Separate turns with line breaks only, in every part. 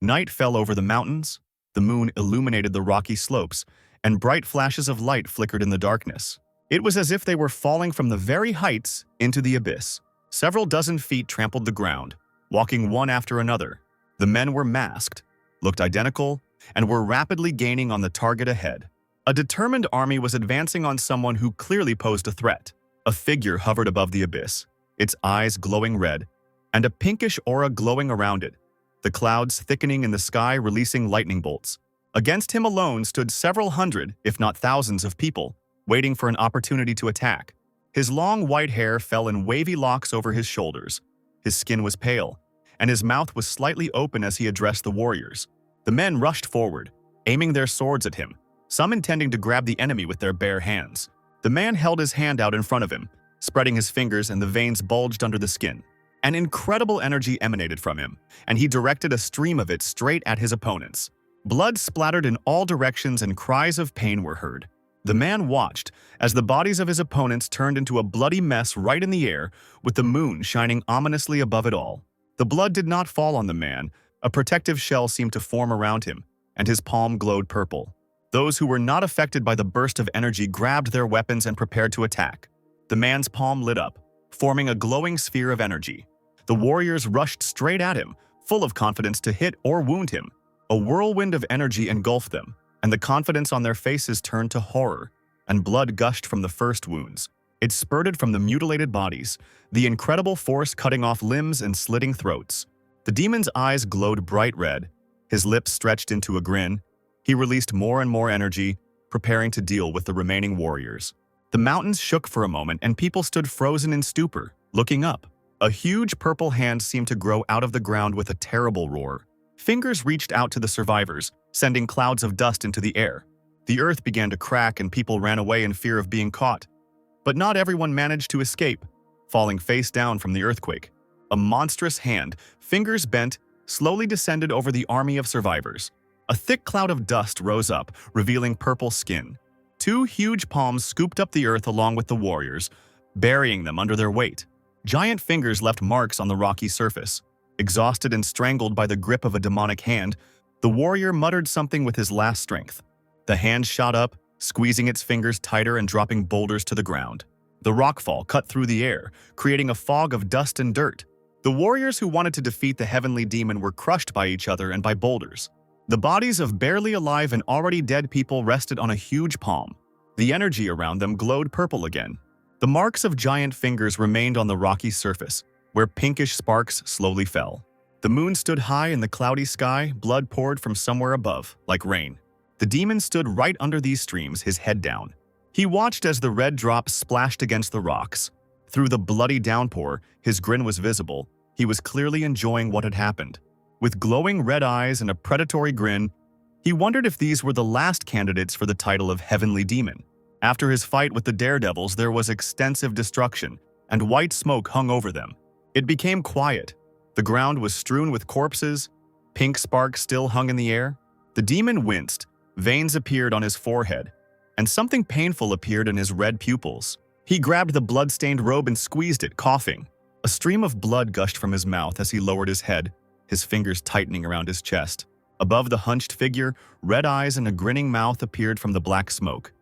Night fell over the mountains, the moon illuminated the rocky slopes, and bright flashes of light flickered in the darkness. It was as if they were falling from the very heights into the abyss. Several dozen feet trampled the ground, walking one after another. The men were masked, looked identical, and were rapidly gaining on the target ahead. A determined army was advancing on someone who clearly posed a threat. A figure hovered above the abyss, its eyes glowing red, and a pinkish aura glowing around it, the clouds thickening in the sky, releasing lightning bolts. Against him alone stood several hundred, if not thousands, of people, waiting for an opportunity to attack. His long white hair fell in wavy locks over his shoulders. His skin was pale, and his mouth was slightly open as he addressed the warriors. The men rushed forward, aiming their swords at him, some intending to grab the enemy with their bare hands. The man held his hand out in front of him, spreading his fingers, and the veins bulged under the skin. An incredible energy emanated from him, and he directed a stream of it straight at his opponents. Blood splattered in all directions and cries of pain were heard. The man watched as the bodies of his opponents turned into a bloody mess right in the air, with the moon shining ominously above it all. The blood did not fall on the man. A protective shell seemed to form around him, and his palm glowed purple. Those who were not affected by the burst of energy grabbed their weapons and prepared to attack. The man's palm lit up, forming a glowing sphere of energy. The warriors rushed straight at him, full of confidence to hit or wound him. A whirlwind of energy engulfed them, and the confidence on their faces turned to horror, and blood gushed from the first wounds. It spurted from the mutilated bodies, the incredible force cutting off limbs and slitting throats. The demon's eyes glowed bright red, his lips stretched into a grin. He released more and more energy, preparing to deal with the remaining warriors. The mountains shook for a moment, and people stood frozen in stupor, looking up. A huge purple hand seemed to grow out of the ground with a terrible roar. Fingers reached out to the survivors, sending clouds of dust into the air. The earth began to crack and people ran away in fear of being caught. But not everyone managed to escape, falling face down from the earthquake. A monstrous hand, fingers bent, slowly descended over the army of survivors. A thick cloud of dust rose up, revealing purple skin. Two huge palms scooped up the earth along with the warriors, burying them under their weight. Giant fingers left marks on the rocky surface. Exhausted and strangled by the grip of a demonic hand, the warrior muttered something with his last strength. The hand shot up, squeezing its fingers tighter and dropping boulders to the ground. The rockfall cut through the air, creating a fog of dust and dirt. The warriors who wanted to defeat the heavenly demon were crushed by each other and by boulders. The bodies of barely alive and already dead people rested on a huge palm. The energy around them glowed purple again. The marks of giant fingers remained on the rocky surface, where pinkish sparks slowly fell. The moon stood high in the cloudy sky, blood poured from somewhere above, like rain. The demon stood right under these streams, his head down. He watched as the red drops splashed against the rocks. Through the bloody downpour, his grin was visible. He was clearly enjoying what had happened. With glowing red eyes and a predatory grin, he wondered if these were the last candidates for the title of Heavenly Demon. After his fight with the daredevils, there was extensive destruction, and white smoke hung over them. It became quiet. The ground was strewn with corpses. Pink sparks still hung in the air. The demon winced. Veins appeared on his forehead, and something painful appeared in his red pupils. He grabbed the blood-stained robe and squeezed it, coughing. A stream of blood gushed from his mouth as he lowered his head, his fingers tightening around his chest. Above the hunched figure, red eyes and a grinning mouth appeared from the black smoke,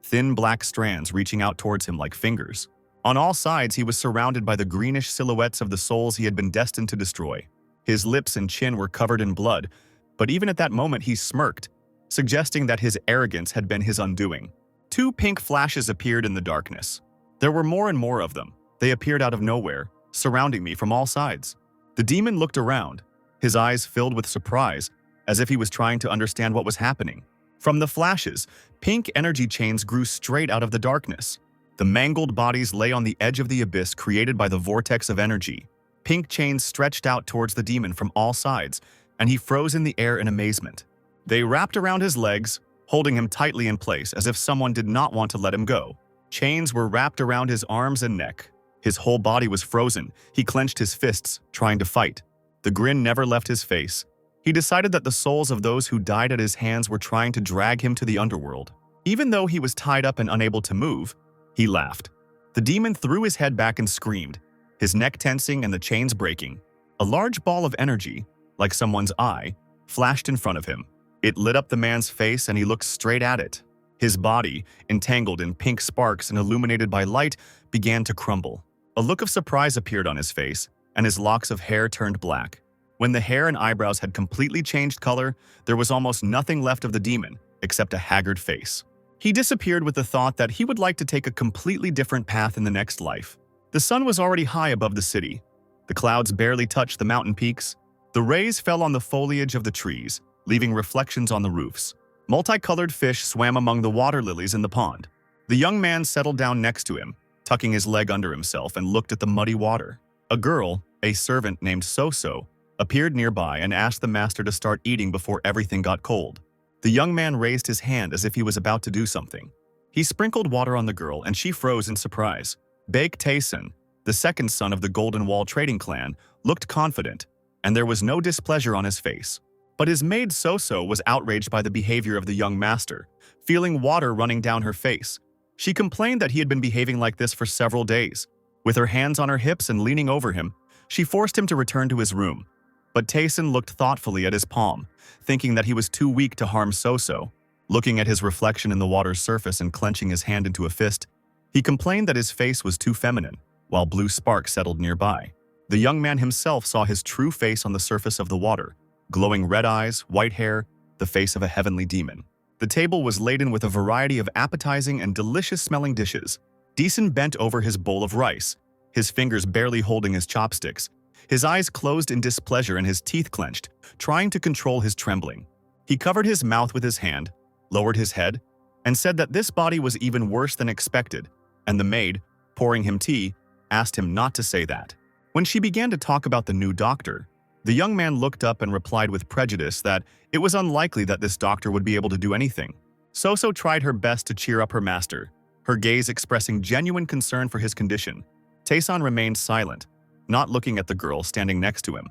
thin black strands reaching out towards him like fingers. On all sides, he was surrounded by the greenish silhouettes of the souls he had been destined to destroy. His lips and chin were covered in blood, but even at that moment he smirked, suggesting that his arrogance had been his undoing. Two pink flashes appeared in the darkness. There were more and more of them. They appeared out of nowhere, surrounding me from all sides. The demon looked around, his eyes filled with surprise, as if he was trying to understand what was happening. From the flashes, pink energy chains grew straight out of the darkness. The mangled bodies lay on the edge of the abyss created by the vortex of energy. Pink chains stretched out towards the demon from all sides, and he froze in the air in amazement. They wrapped around his legs, holding him tightly in place as if someone did not want to let him go. Chains were wrapped around his arms and neck. His whole body was frozen. He clenched his fists, trying to fight. The grin never left his face. He decided that the souls of those who died at his hands were trying to drag him to the underworld. Even though he was tied up and unable to move, he laughed. The demon threw his head back and screamed, his neck tensing and the chains breaking. A large ball of energy, like someone's eye, flashed in front of him. It lit up the man's face and he looked straight at it. His body, entangled in pink sparks and illuminated by light, began to crumble. A look of surprise appeared on his face, and his locks of hair turned black. When the hair and eyebrows had completely changed color, there was almost nothing left of the demon, except a haggard face. He disappeared with the thought that he would like to take a completely different path in the next life. The sun was already high above the city. The clouds barely touched the mountain peaks. The rays fell on the foliage of the trees, leaving reflections on the roofs. Multicolored fish swam among the water lilies in the pond. The young man settled down next to him, tucking his leg under himself, and looked at the muddy water. A girl, a servant named So-So, appeared nearby and asked the master to start eating before everything got cold. The young man raised his hand as if he was about to do something. He sprinkled water on the girl and she froze in surprise. Baek Taesun, the second son of the Golden Wall trading clan, looked confident, and there was no displeasure on his face. But his maid So-So was outraged by the behavior of the young master, feeling water running down her face. She complained that he had been behaving like this for several days. With her hands on her hips and leaning over him, she forced him to return to his room. But Taesun looked thoughtfully at his palm, thinking that he was too weak to harm So-So. Looking at his reflection in the water's surface and clenching his hand into a fist, he complained that his face was too feminine, while blue sparks settled nearby. The young man himself saw his true face on the surface of the water, glowing red eyes, white hair, the face of a heavenly demon. The table was laden with a variety of appetizing and delicious-smelling dishes. Taesun bent over his bowl of rice, his fingers barely holding his chopsticks. His eyes closed in displeasure and his teeth clenched, trying to control his trembling. He covered his mouth with his hand, lowered his head, and said that this body was even worse than expected, and the maid, pouring him tea, asked him not to say that. When she began to talk about the new doctor, the young man looked up and replied with prejudice that it was unlikely that this doctor would be able to do anything. So-So tried her best to cheer up her master, her gaze expressing genuine concern for his condition. Taesun remained silent, not looking at the girl standing next to him.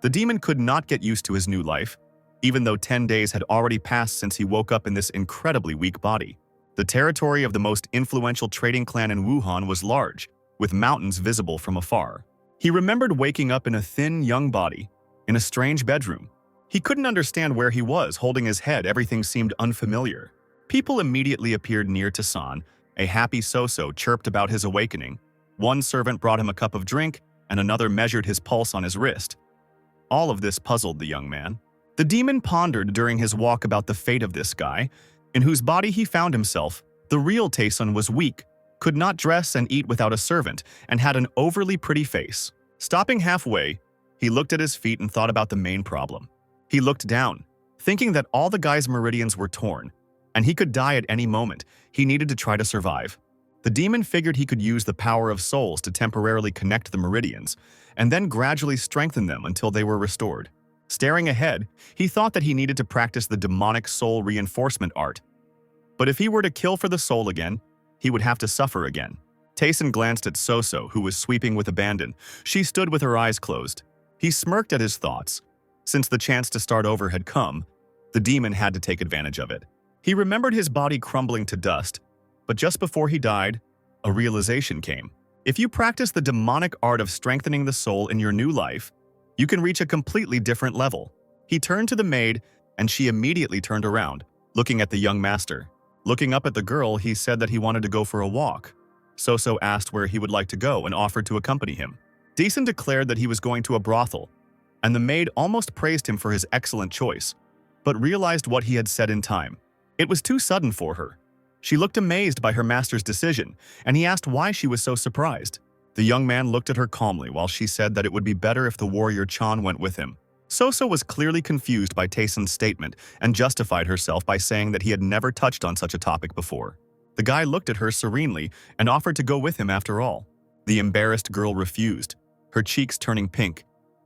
The demon could not get used to his new life, even though 10 days had already passed since he woke up in this incredibly weak body. The territory of the most influential trading clan in Wuhan was large, with mountains visible from afar. He remembered waking up in a thin, young body, in a strange bedroom. He couldn't understand where he was, holding his head. Everything seemed unfamiliar. People immediately appeared near Taesun. A happy So-So chirped about his awakening. One servant brought him a cup of drink, and another measured his pulse on his wrist. All of this puzzled the young man. The demon pondered during his walk about the fate of this guy, in whose body he found himself. The real Taesun was weak, could not dress and eat without a servant, and had an overly pretty face. Stopping halfway, he looked at his feet and thought about the main problem. He looked down, thinking that all the guy's meridians were torn, and he could die at any moment. He needed to try to survive. The demon figured he could use the power of souls to temporarily connect the meridians, and then gradually strengthen them until they were restored. Staring ahead, he thought that he needed to practice the demonic soul reinforcement art. But if he were to kill for the soul again, he would have to suffer again. Taesun glanced at So-So, who was sweeping with abandon. She stood with her eyes closed. He smirked at his thoughts. Since the chance to start over had come, the demon had to take advantage of it. He remembered his body crumbling to dust, but just before he died, a realization came. If you practice the demonic art of strengthening the soul in your new life, you can reach a completely different level. He turned to the maid, and she immediately turned around, looking at the young master. Looking up at the girl, he said that he wanted to go for a walk. So-So asked where he would like to go and offered to accompany him. Taesun declared that he was going to a brothel, and the maid almost praised him for his excellent choice, but realized what he had said in time. It was too sudden for her. She looked amazed by her master's decision, and he asked why she was so surprised. The young man looked at her calmly while she said that it would be better if the warrior Chan went with him. So-So was clearly confused by Taesun's statement and justified herself by saying that he had never touched on such a topic before. The guy looked at her serenely and offered to go with him after all. The embarrassed girl refused, her cheeks turning pink,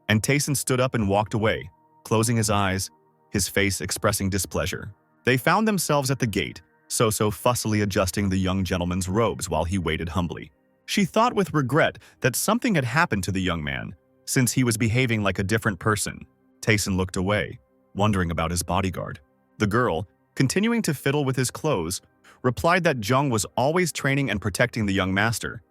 and Taesun stood up and walked away, closing his eyes, his face expressing displeasure. They found themselves at the gate, So-So fussily adjusting the young gentleman's robes while he waited humbly. She thought with regret that something had happened to the young man, since he was behaving like a different person. Taesun looked away, wondering about his bodyguard. The girl, continuing to fiddle with his clothes, replied that Jung was always training and protecting the young master,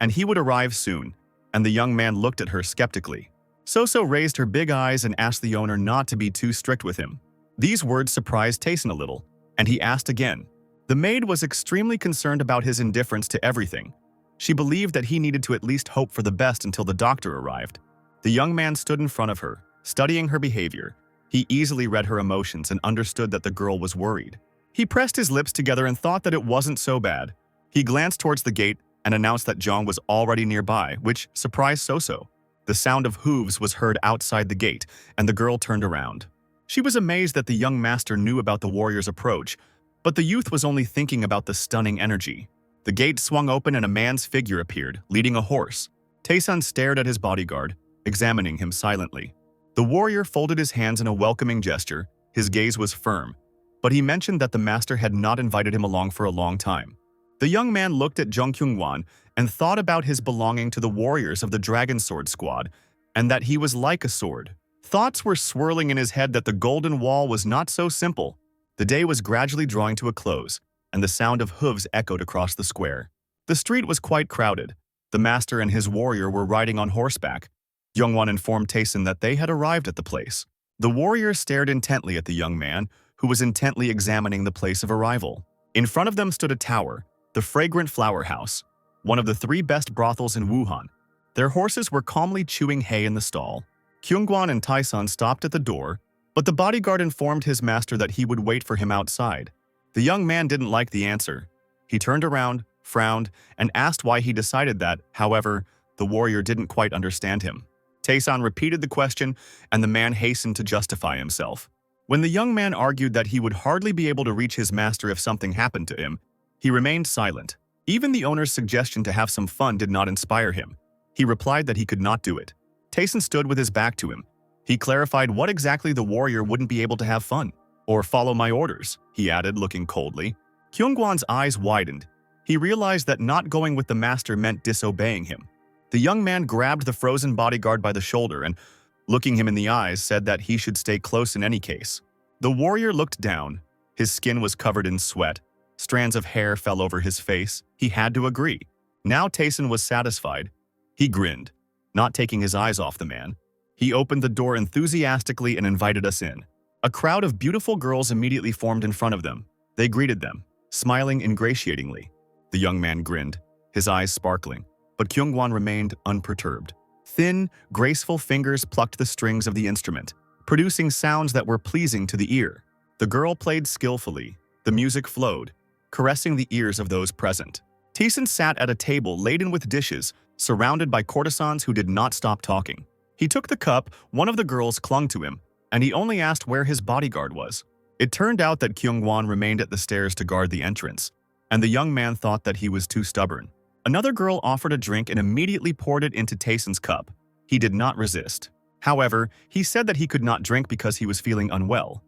and he would arrive soon, and the young man looked at her skeptically. Soso raised her big eyes and asked the owner not to be too strict with him. These words surprised Tayson a little, and he asked again. The maid was extremely concerned about his indifference to everything. She believed that he needed to at least hope for the best until the doctor arrived. The young man stood in front of her, studying her behavior. He easily read her emotions and understood that the girl was worried. He pressed his lips together and thought that it wasn't so bad. He glanced towards the gate and announced that Jong was already nearby, which surprised Soso. The sound of hooves was heard outside the gate, and the girl turned around. She was amazed that the young master knew about the warrior's approach, but the youth was only thinking about the stunning energy. The gate swung open and a man's figure appeared, leading a horse. Tayson stared at his bodyguard, examining him silently. The warrior folded his hands in a welcoming gesture. His gaze was firm, but he mentioned that the master had not invited him along for a long time. The young man looked at Jung Kyung-wan and thought about his belonging to the warriors of the Dragon Sword Squad, and that he was like a sword. Thoughts were swirling in his head that the Golden Wall was not so simple. The day was gradually drawing to a close, and the sound of hooves echoed across the square. The street was quite crowded. The master and his warrior were riding on horseback. Youngwon informed Tayson that they had arrived at the place. The warrior stared intently at the young man, who was intently examining the place of arrival. In front of them stood a tower, the Fragrant Flower House, one of the 3 best brothels in Wuhan. Their horses were calmly chewing hay in the stall. Kyungwon and Tayson stopped at the door, but the bodyguard informed his master that he would wait for him outside. The young man didn't like the answer. He turned around, frowned, and asked why he decided that. However, the warrior didn't quite understand him. Tayson repeated the question, and the man hastened to justify himself. When the young man argued that he would hardly be able to reach his master if something happened to him, he remained silent. Even the owner's suggestion to have some fun did not inspire him. He replied that he could not do it. Tayson stood with his back to him. He clarified what exactly the warrior wouldn't be able to have fun. Or follow my orders, he added, looking coldly. Kyungwon's eyes widened. He realized that not going with the master meant disobeying him. The young man grabbed the frozen bodyguard by the shoulder and, looking him in the eyes, said that he should stay close in any case. The warrior looked down. His skin was covered in sweat. Strands of hair fell over his face. He had to agree. Now Tayson was satisfied. He grinned, not taking his eyes off the man. He opened the door enthusiastically and invited us in. A crowd of beautiful girls immediately formed in front of them. They greeted them, smiling ingratiatingly. The young man grinned, his eyes sparkling, but Kyungwon remained unperturbed. Thin, graceful fingers plucked the strings of the instrument, producing sounds that were pleasing to the ear. The girl played skillfully. The music flowed, caressing the ears of those present. Tayson sat at a table laden with dishes, surrounded by courtesans who did not stop talking. He took the cup, one of the girls clung to him, and he only asked where his bodyguard was. It turned out that Kyungwon remained at the stairs to guard the entrance, and the young man thought that he was too stubborn. Another girl offered a drink and immediately poured it into Tayson's cup. He did not resist. However, he said that he could not drink because he was feeling unwell,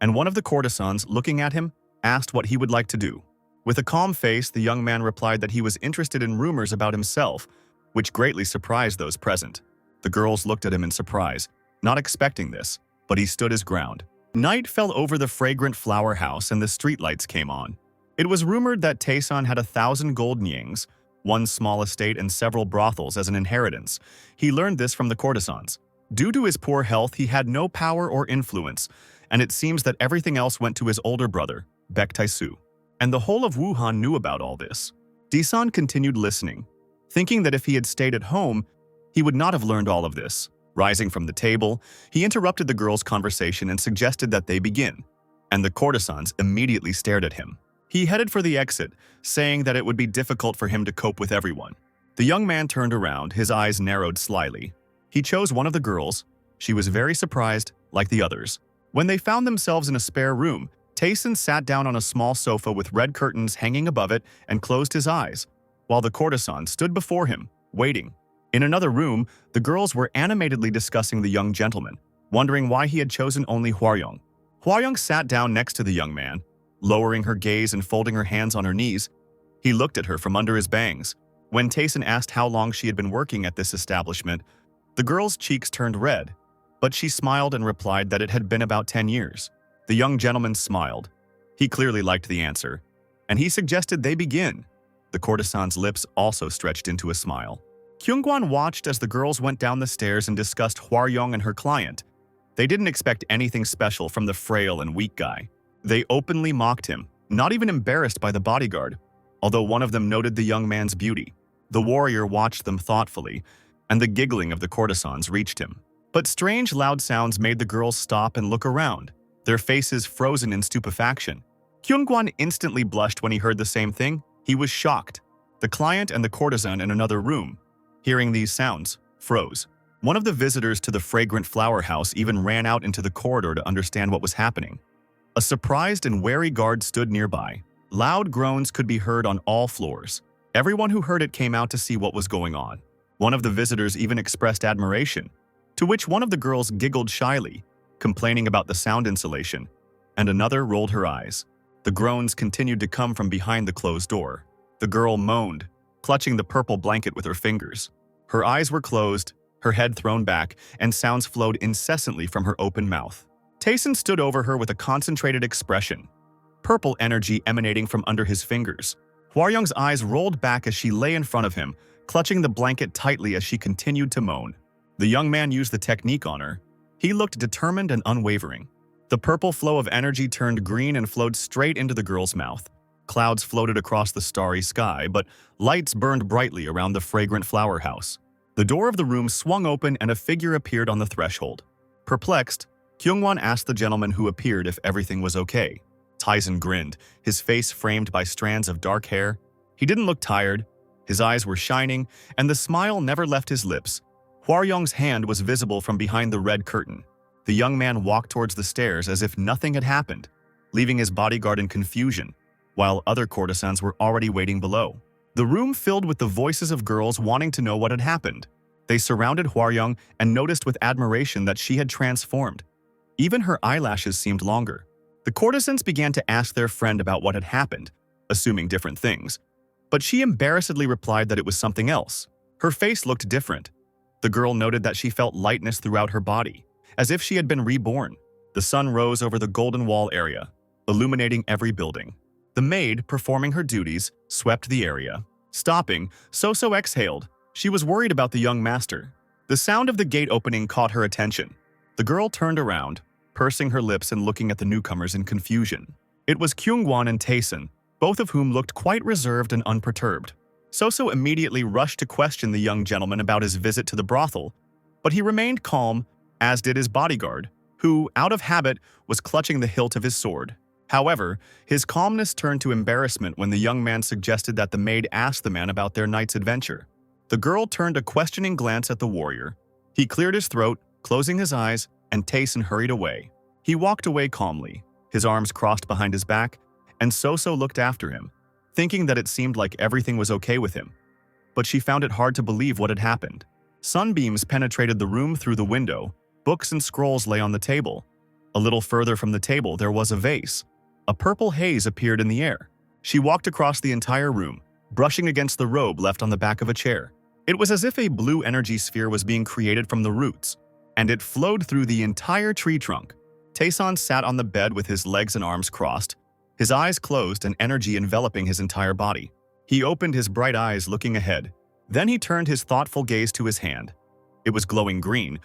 and one of the courtesans, looking at him, asked what he would like to do. With a calm face, the young man replied that he was interested in rumors about himself, which greatly surprised those present. The girls looked at him in surprise, not expecting this, but he stood his ground. Night fell over the Fragrant Flower House and the streetlights came on. It was rumored that Tayson had 1,000 gold nyings, one small estate and several brothels as an inheritance. He learned this from the courtesans. Due to his poor health, he had no power or influence, and it seems that everything else went to his older brother, Baek Tae-soo. And the whole of Wuhan knew about all this. Daesan continued listening, thinking that if he had stayed at home, he would not have learned all of this. Rising from the table, he interrupted the girls' conversation and suggested that they begin, and the courtesans immediately stared at him. He headed for the exit, saying that it would be difficult for him to cope with everyone. The young man turned around, his eyes narrowed slyly. He chose one of the girls. She was very surprised, like the others. When they found themselves in a spare room, Tayson sat down on a small sofa with red curtains hanging above it and closed his eyes, while the courtesan stood before him, waiting. In another room, the girls were animatedly discussing the young gentleman, wondering why he had chosen only Hwaryong. Hwaryong sat down next to the young man, lowering her gaze and folding her hands on her knees. He looked at her from under his bangs. When Tayson asked how long she had been working at this establishment, the girl's cheeks turned red, but she smiled and replied that it had been about 10 years. The young gentleman smiled. He clearly liked the answer, and he suggested they begin. The courtesan's lips also stretched into a smile. Kyungwon watched as the girls went down the stairs and discussed Hwaryong and her client. They didn't expect anything special from the frail and weak guy. They openly mocked him, not even embarrassed by the bodyguard, although one of them noted the young man's beauty. The warrior watched them thoughtfully, and the giggling of the courtesans reached him. But strange loud sounds made the girls stop and look around, their faces frozen in stupefaction. Kyungwon instantly blushed when he heard the same thing. He was shocked. The client and the courtesan in another room, hearing these sounds, froze. One of the visitors to the fragrant flower house even ran out into the corridor to understand what was happening. A surprised and wary guard stood nearby. Loud groans could be heard on all floors. Everyone who heard it came out to see what was going on. One of the visitors even expressed admiration, to which one of the girls giggled shyly, complaining about the sound insulation, and another rolled her eyes. The groans continued to come from behind the closed door. The girl moaned, clutching the purple blanket with her fingers. Her eyes were closed, her head thrown back, and sounds flowed incessantly from her open mouth. Taeson stood over her with a concentrated expression, purple energy emanating from under his fingers. Hwaryong's eyes rolled back as she lay in front of him, clutching the blanket tightly as she continued to moan. The young man used the technique on her. He looked determined and unwavering. The purple flow of energy turned green and flowed straight into the girl's mouth. Clouds floated across the starry sky, but lights burned brightly around the fragrant flower house. The door of the room swung open and a figure appeared on the threshold. Perplexed, Kyungwon asked the gentleman who appeared if everything was okay. Taeson grinned, his face framed by strands of dark hair. He didn't look tired. His eyes were shining, and the smile never left his lips. Hwaryong's hand was visible from behind the red curtain. The young man walked towards the stairs as if nothing had happened, leaving his bodyguard in confusion, while other courtesans were already waiting below. The room filled with the voices of girls wanting to know what had happened. They surrounded Hwaryong and noticed with admiration that she had transformed. Even her eyelashes seemed longer. The courtesans began to ask their friend about what had happened, assuming different things, but she embarrassedly replied that it was something else. Her face looked different. The girl noted that she felt lightness throughout her body, as if she had been reborn. The sun rose over the Golden Wall area, illuminating every building. The maid, performing her duties, swept the area. Stopping, So exhaled. She was worried about the young master. The sound of the gate opening caught her attention. The girl turned around, pursing her lips and looking at the newcomers in confusion. It was Kyungwon and Taeson, both of whom looked quite reserved and unperturbed. So immediately rushed to question the young gentleman about his visit to the brothel, but he remained calm, as did his bodyguard, who, out of habit, was clutching the hilt of his sword. However, his calmness turned to embarrassment when the young man suggested that the maid ask the man about their night's adventure. The girl turned a questioning glance at the warrior. He cleared his throat, closing his eyes, and Taeson hurried away. He walked away calmly, his arms crossed behind his back, and So looked after him, thinking that it seemed like everything was okay with him. But she found it hard to believe what had happened. Sunbeams penetrated the room through the window. Books and scrolls lay on the table. A little further from the table there was a vase. A purple haze appeared in the air. She walked across the entire room, brushing against the robe left on the back of a chair. It was as if a blue energy sphere was being created from the roots, and it flowed through the entire tree trunk. Taeson sat on the bed with his legs and arms crossed, his eyes closed and energy enveloping his entire body. He opened his bright eyes looking ahead. Then he turned his thoughtful gaze to his hand. It was glowing green,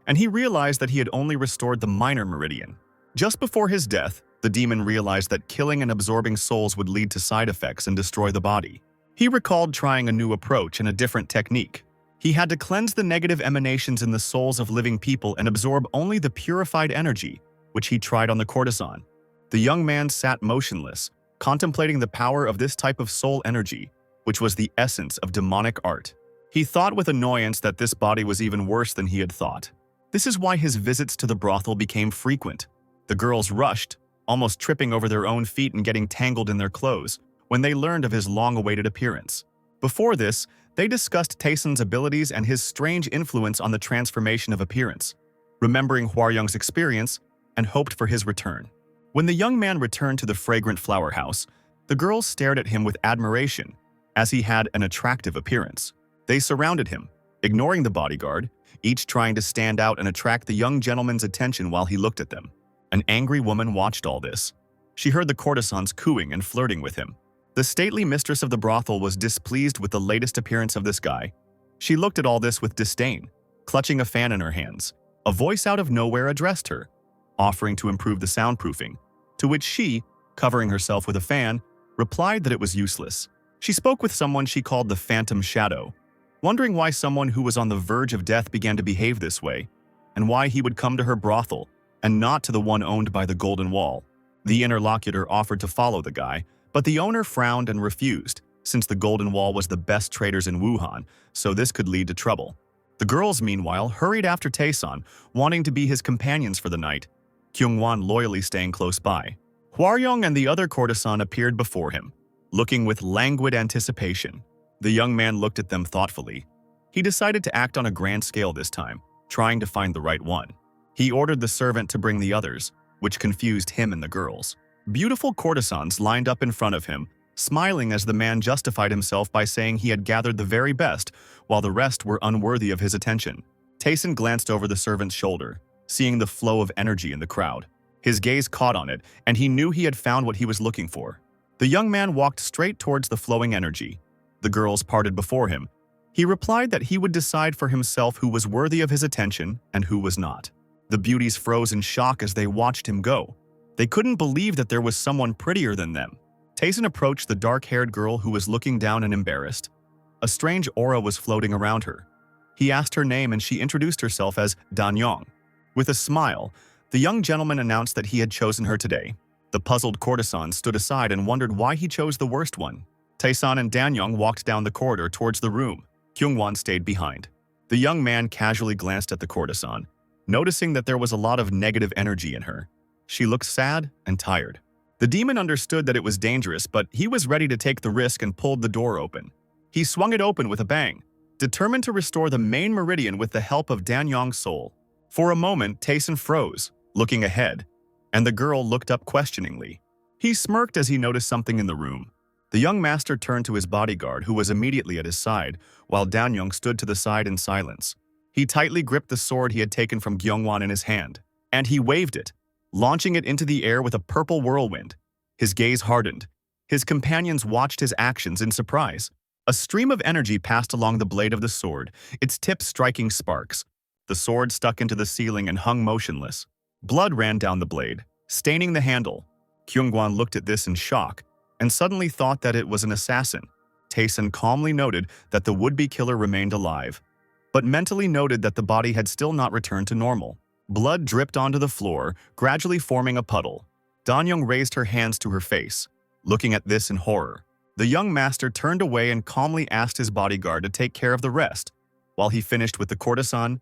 and he realized that he had only restored the minor meridian. Just before his death, the demon realized that killing and absorbing souls would lead to side effects and destroy the body. He recalled trying a new approach and a different technique. He had to cleanse the negative emanations in the souls of living people and absorb only the purified energy, which he tried on the courtesan. The young man sat motionless, contemplating the power of this type of soul energy, which was the essence of demonic art. He thought with annoyance that this body was even worse than he had thought. This is why his visits to the brothel became frequent. The girls rushed, almost tripping over their own feet and getting tangled in their clothes, when they learned of his long-awaited appearance. Before this, they discussed Taeson's abilities and his strange influence on the transformation of appearance, remembering Hwaryong's experience, and hoped for his return. When the young man returned to the fragrant flower house, the girls stared at him with admiration, as he had an attractive appearance. They surrounded him, ignoring the bodyguard, each trying to stand out and attract the young gentleman's attention while he looked at them. An angry woman watched all this. She heard the courtesans cooing and flirting with him. The stately mistress of the brothel was displeased with the latest appearance of this guy. She looked at all this with disdain, clutching a fan in her hands. A voice out of nowhere addressed her, offering to improve the soundproofing, to which she, covering herself with a fan, replied that it was useless. She spoke with someone she called the Phantom Shadow, wondering why someone who was on the verge of death began to behave this way, and why he would come to her brothel and not to the one owned by the Golden Wall. The interlocutor offered to follow the guy, but the owner frowned and refused, since the Golden Wall was the best traders in Wuhan, so this could lead to trouble. The girls, meanwhile, hurried after Taesan, wanting to be his companions for the night, Kyungwon loyally staying close by. Hwaryong and the other courtesan appeared before him, looking with languid anticipation. The young man looked at them thoughtfully. He decided to act on a grand scale this time, trying to find the right one. He ordered the servant to bring the others, which confused him and the girls. Beautiful courtesans lined up in front of him, smiling as the man justified himself by saying he had gathered the very best, while the rest were unworthy of his attention. Taesan glanced over the servant's shoulder, seeing the flow of energy in the crowd. His gaze caught on it, and he knew he had found what he was looking for. The young man walked straight towards the flowing energy. The girls parted before him. He replied that he would decide for himself who was worthy of his attention and who was not. The beauties froze in shock as they watched him go. They couldn't believe that there was someone prettier than them. Taesan approached the dark-haired girl who was looking down and embarrassed. A strange aura was floating around her. He asked her name and she introduced herself as Danyong. With a smile, the young gentleman announced that he had chosen her today. The puzzled courtesan stood aside and wondered why he chose the worst one. Taesan and Danyong walked down the corridor towards the room. Kyungwon stayed behind. The young man casually glanced at the courtesan, noticing that there was a lot of negative energy in her. She looked sad and tired. The demon understood that it was dangerous, but he was ready to take the risk and pulled the door open. He swung it open with a bang, determined to restore the main meridian with the help of Danyong's soul. For a moment, Taesan froze, looking ahead, and the girl looked up questioningly. He smirked as he noticed something in the room. The young master turned to his bodyguard, who was immediately at his side, while Danyong stood to the side in silence. He tightly gripped the sword he had taken from Gyeongwon in his hand, and he waved it, launching it into the air with a purple whirlwind. His gaze hardened. His companions watched his actions in surprise. A stream of energy passed along the blade of the sword, its tip striking sparks. The sword stuck into the ceiling and hung motionless. Blood ran down the blade, staining the handle. Kyungwon looked at this in shock, and suddenly thought that it was an assassin. Taesan calmly noted that the would-be killer remained alive, but mentally noted that the body had still not returned to normal. Blood dripped onto the floor, gradually forming a puddle. Danyong raised her hands to her face, looking at this in horror. The young master turned away and calmly asked his bodyguard to take care of the rest. While he finished with the courtesan,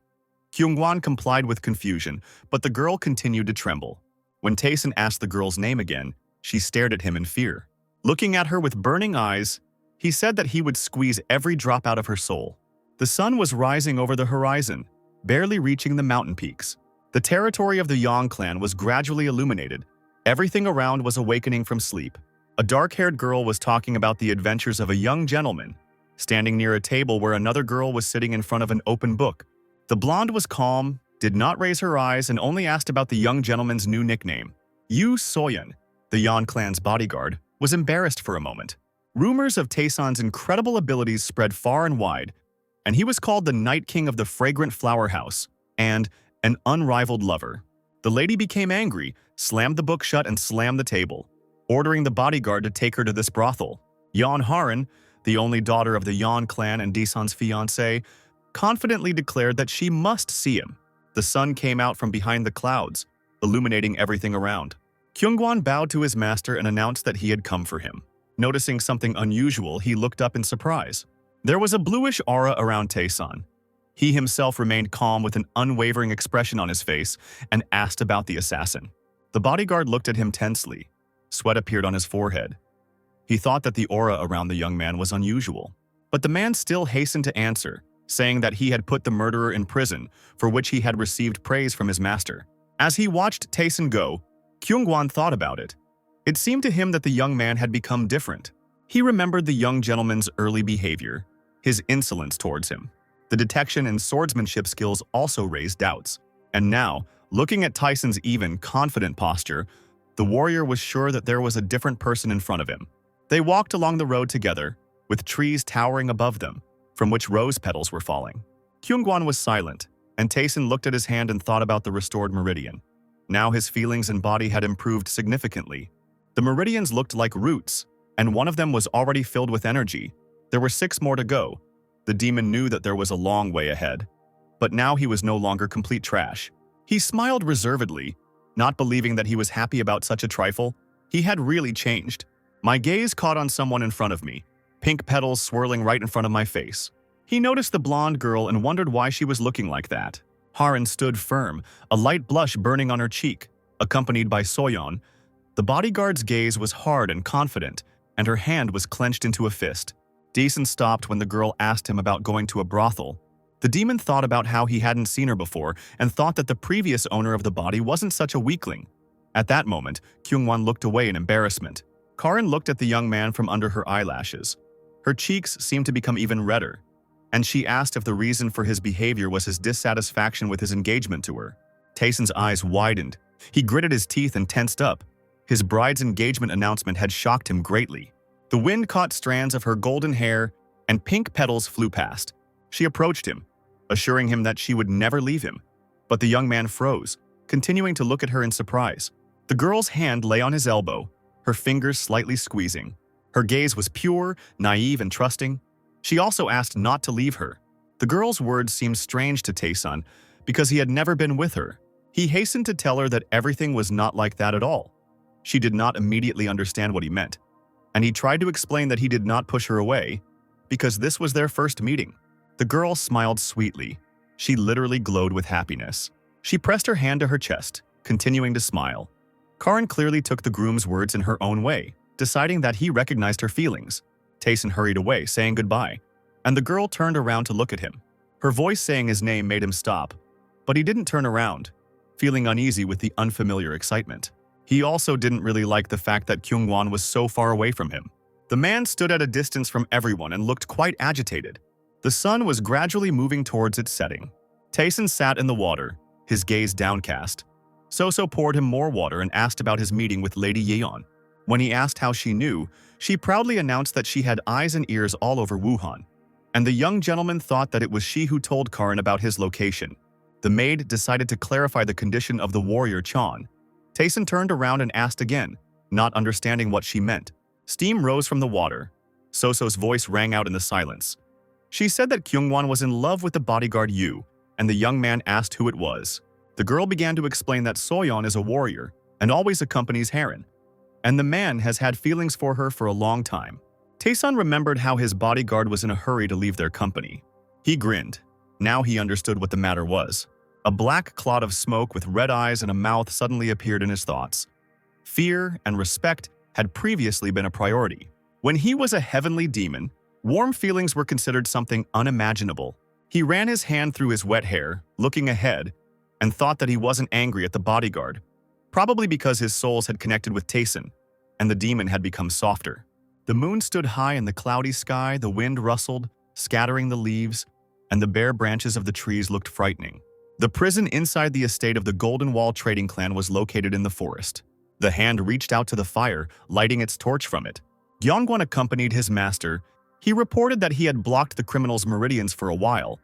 Kyungwon complied with confusion, but the girl continued to tremble. When Taesan asked the girl's name again, she stared at him in fear. Looking at her with burning eyes, he said that he would squeeze every drop out of her soul. The sun was rising over the horizon, barely reaching the mountain peaks. The territory of the Yang clan was gradually illuminated. Everything around was awakening from sleep. A dark-haired girl was talking about the adventures of a young gentleman, standing near a table where another girl was sitting in front of an open book. The blonde was calm, did not raise her eyes, and only asked about the young gentleman's new nickname. Yu Soyeon, the Yan clan's bodyguard, was embarrassed for a moment. Rumors of Taesan's incredible abilities spread far and wide, and he was called the Night King of the Fragrant Flower House and an unrivaled lover. The lady became angry, slammed the book shut and slammed the table, ordering the bodyguard to take her to this brothel. Yeon Haran, the only daughter of the Yeon clan and Daesan's fiancé, confidently declared that she must see him. The sun came out from behind the clouds, illuminating everything around. Kyungwon bowed to his master and announced that he had come for him. Noticing something unusual, he looked up in surprise. There was a bluish aura around Taesan. He himself remained calm with an unwavering expression on his face and asked about the assassin. The bodyguard looked at him tensely. Sweat appeared on his forehead. He thought that the aura around the young man was unusual. But the man still hastened to answer, saying that he had put the murderer in prison, for which he had received praise from his master. As he watched Taesan go, Kyungwon thought about it. It seemed to him that the young man had become different. He remembered the young gentleman's early behavior, his insolence towards him. The detection and swordsmanship skills also raised doubts. And now, looking at Tyson's even, confident posture, the warrior was sure that there was a different person in front of him. They walked along the road together, with trees towering above them. from which rose petals were falling. Kyungwon was silent, and Taeson looked at his hand and thought about the restored meridian. Now his feelings and body had improved significantly. The meridians looked like roots, and one of them was already filled with energy. There were 6 more to go. The demon knew that there was a long way ahead. But now he was no longer complete trash. He smiled reservedly, not believing that he was happy about such a trifle. He had really changed. My gaze caught on someone in front of me, pink petals swirling right in front of my face. He noticed the blonde girl and wondered why she was looking like that. Harin stood firm, a light blush burning on her cheek, accompanied by Soyeon. The bodyguard's gaze was hard and confident, and her hand was clenched into a fist. Taeson stopped when the girl asked him about going to a brothel. The demon thought about how he hadn't seen her before and thought that the previous owner of the body wasn't such a weakling. At that moment, Kyungwon looked away in embarrassment. Karin looked at the young man from under her eyelashes. Her cheeks seemed to become even redder, and she asked if the reason for his behavior was his dissatisfaction with his engagement to her. Taeson's eyes widened. He gritted his teeth and tensed up. His bride's engagement announcement had shocked him greatly. The wind caught strands of her golden hair, and pink petals flew past. She approached him, assuring him that she would never leave him. But the young man froze, continuing to look at her in surprise. The girl's hand lay on his elbow, her fingers slightly squeezing. Her gaze was pure, naive, and trusting. She also asked not to leave her. The girl's words seemed strange to Taeson because he had never been with her. He hastened to tell her that everything was not like that at all. She did not immediately understand what he meant, and he tried to explain that he did not push her away because this was their first meeting. The girl smiled sweetly. She literally glowed with happiness. She pressed her hand to her chest, continuing to smile. Karin clearly took the groom's words in her own way, deciding that he recognized her feelings. Taeson hurried away, saying goodbye, and the girl turned around to look at him. Her voice saying his name made him stop, but he didn't turn around, feeling uneasy with the unfamiliar excitement. He also didn't really like the fact that Kyungwon was so far away from him. The man stood at a distance from everyone and looked quite agitated. The sun was gradually moving towards its setting. Taeson sat in the water, his gaze downcast. Soso poured him more water and asked about his meeting with Lady Yeon. When he asked how she knew, she proudly announced that she had eyes and ears all over Wuhan, and the young gentleman thought that it was she who told Karin about his location. The maid decided to clarify the condition of the warrior Chan. Taeson turned around and asked again, not understanding what she meant. Steam rose from the water. Soso's voice rang out in the silence. She said that Kyungwon was in love with the bodyguard Yu, and the young man asked who it was. The girl began to explain that Soyeon is a warrior and always accompanies Harin, and the man has had feelings for her for a long time. Taeson remembered how his bodyguard was in a hurry to leave their company. He grinned. Now he understood what the matter was. A black clot of smoke with red eyes and a mouth suddenly appeared in his thoughts. Fear and respect had previously been a priority. When he was a heavenly demon, warm feelings were considered something unimaginable. He ran his hand through his wet hair, looking ahead, and thought that he wasn't angry at the bodyguard, probably because his souls had connected with Taeson, and the demon had become softer. The moon stood high in the cloudy sky, the wind rustled, scattering the leaves, and the bare branches of the trees looked frightening. The prison inside the estate of the Golden Wall trading clan was located in the forest. The hand reached out to the fire, lighting its torch from it. Gyeongwon accompanied his master. He reported that he had blocked the criminal's meridians for a while,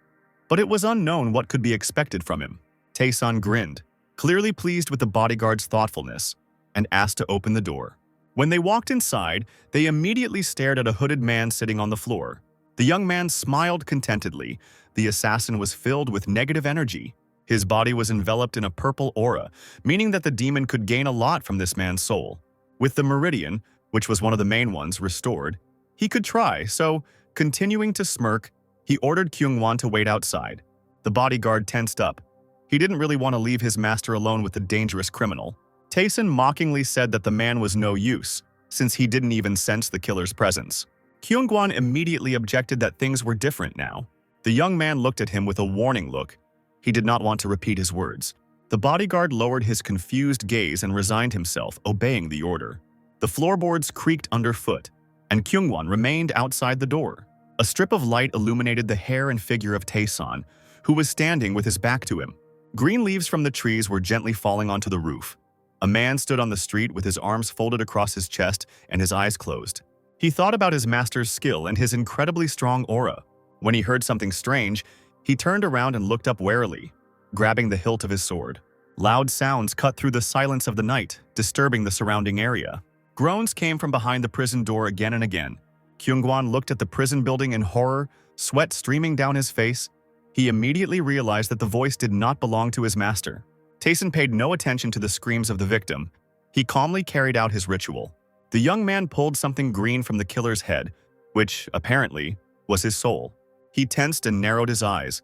but it was unknown what could be expected from him. Taeson grinned, clearly pleased with the bodyguard's thoughtfulness, and asked to open the door. When they walked inside, they immediately stared at a hooded man sitting on the floor. The young man smiled contentedly. The assassin was filled with negative energy. His body was enveloped in a purple aura, meaning that the demon could gain a lot from this man's soul. With the meridian, which was one of the main ones, restored, he could try, so, continuing to smirk, he ordered Kyungwon to wait outside. The bodyguard tensed up. He didn't really want to leave his master alone with the dangerous criminal. Taeson mockingly said that the man was no use, since he didn't even sense the killer's presence. Kyungwon immediately objected that things were different now. The young man looked at him with a warning look. He did not want to repeat his words. The bodyguard lowered his confused gaze and resigned himself, obeying the order. The floorboards creaked underfoot, and Kyungwon remained outside the door. A strip of light illuminated the hair and figure of Taeson, who was standing with his back to him. Green leaves from the trees were gently falling onto the roof. A man stood on the street with his arms folded across his chest and his eyes closed. He thought about his master's skill and his incredibly strong aura. When he heard something strange, he turned around and looked up warily, grabbing the hilt of his sword. Loud sounds cut through the silence of the night, disturbing the surrounding area. Groans came from behind the prison door again and again. Kyungwon looked at the prison building in horror, sweat streaming down his face. He immediately realized that the voice did not belong to his master. Taeson paid no attention to the screams of the victim. He calmly carried out his ritual. The young man pulled something green from the killer's head, which, apparently, was his soul. He tensed and narrowed his eyes.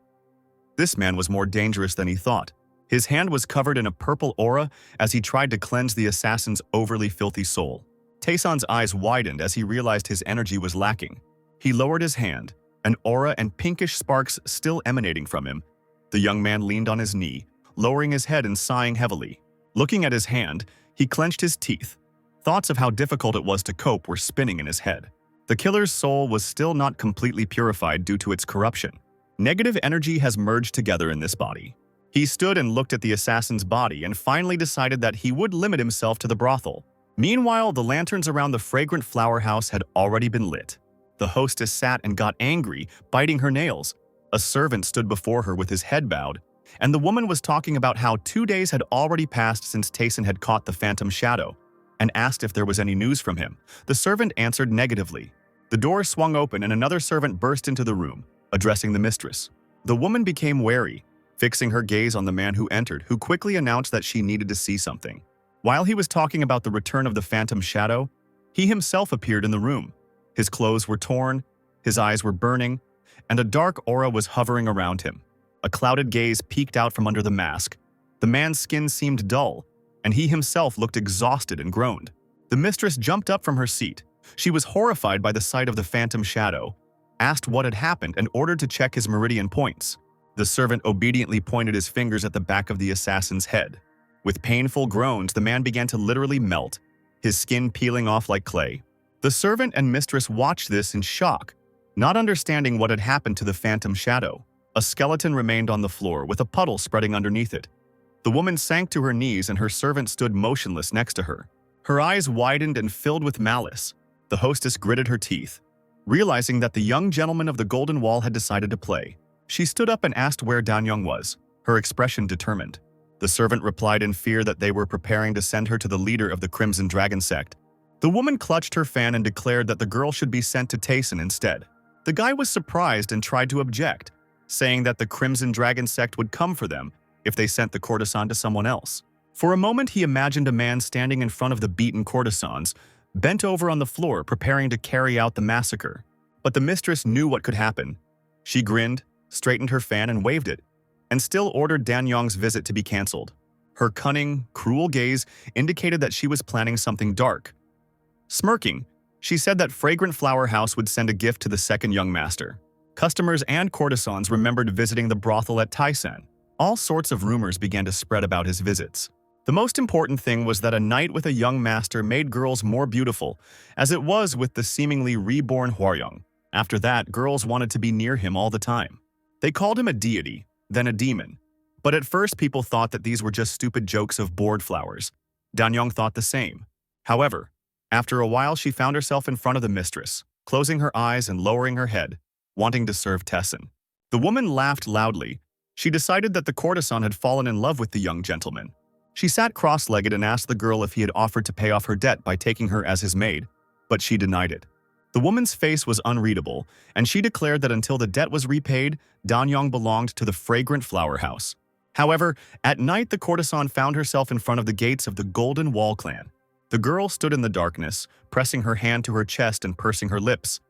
This man was more dangerous than he thought. His hand was covered in a purple aura as he tried to cleanse the assassin's overly filthy soul. Taeson's eyes widened as he realized his energy was lacking. He lowered his hand, an aura and pinkish sparks still emanating from him. The young man leaned on his knee, lowering his head and sighing heavily. Looking at his hand, he clenched his teeth. Thoughts of how difficult it was to cope were spinning in his head. The killer's soul was still not completely purified due to its corruption. Negative energy has merged together in this body. He stood and looked at the assassin's body and finally decided that he would limit himself to the brothel. Meanwhile, the lanterns around the fragrant flower house had already been lit. The hostess sat and got angry, biting her nails. A servant stood before her with his head bowed, and the woman was talking about how 2 days had already passed since Taeson had caught the phantom shadow, and asked if there was any news from him. The servant answered negatively. The door swung open and another servant burst into the room, addressing the mistress. The woman became wary, fixing her gaze on the man who entered, who quickly announced that she needed to see something. While he was talking about the return of the phantom shadow, he himself appeared in the room. His clothes were torn, his eyes were burning, and a dark aura was hovering around him. A clouded gaze peeked out from under the mask. The man's skin seemed dull, and he himself looked exhausted and groaned. The mistress jumped up from her seat. She was horrified by the sight of the phantom shadow, asked what had happened, and ordered to check his meridian points. The servant obediently pointed his fingers at the back of the assassin's head. With painful groans, the man began to literally melt, his skin peeling off like clay. The servant and mistress watched this in shock, not understanding what had happened to the phantom shadow. A skeleton remained on the floor with a puddle spreading underneath it. The woman sank to her knees and her servant stood motionless next to her. Her eyes widened and filled with malice. The hostess gritted her teeth, realizing that the young gentleman of the Golden Wall had decided to play. She stood up and asked where Danyong was, her expression determined. The servant replied in fear that they were preparing to send her to the leader of the Crimson Dragon sect. The woman clutched her fan and declared that the girl should be sent to Taeson instead. The guy was surprised and tried to object, saying that the Crimson Dragon sect would come for them if they sent the courtesan to someone else. For a moment, he imagined a man standing in front of the beaten courtesans, bent over on the floor preparing to carry out the massacre. But the mistress knew what could happen. She grinned, straightened her fan and waved it, and still ordered Danyong's visit to be cancelled. Her cunning, cruel gaze indicated that she was planning something dark. Smirking, she said that Fragrant Flower House would send a gift to the second young master. Customers and courtesans remembered visiting the brothel at Taesan. All sorts of rumors began to spread about his visits. The most important thing was that a night with a young master made girls more beautiful, as it was with the seemingly reborn Hwaryong. After that, girls wanted to be near him all the time. They called him a deity, then a demon. But at first people thought that these were just stupid jokes of bored flowers. Danyong thought the same. However, after a while she found herself in front of the mistress, closing her eyes and lowering her head, wanting to serve Taeson. The woman laughed loudly. She decided that the courtesan had fallen in love with the young gentleman. She sat cross-legged and asked the girl if he had offered to pay off her debt by taking her as his maid, but she denied it. The woman's face was unreadable, and she declared that until the debt was repaid, Danyong belonged to the Fragrant Flower House. However, at night the courtesan found herself in front of the gates of the Golden Wall clan. The girl stood in the darkness, pressing her hand to her chest and pursing her lips.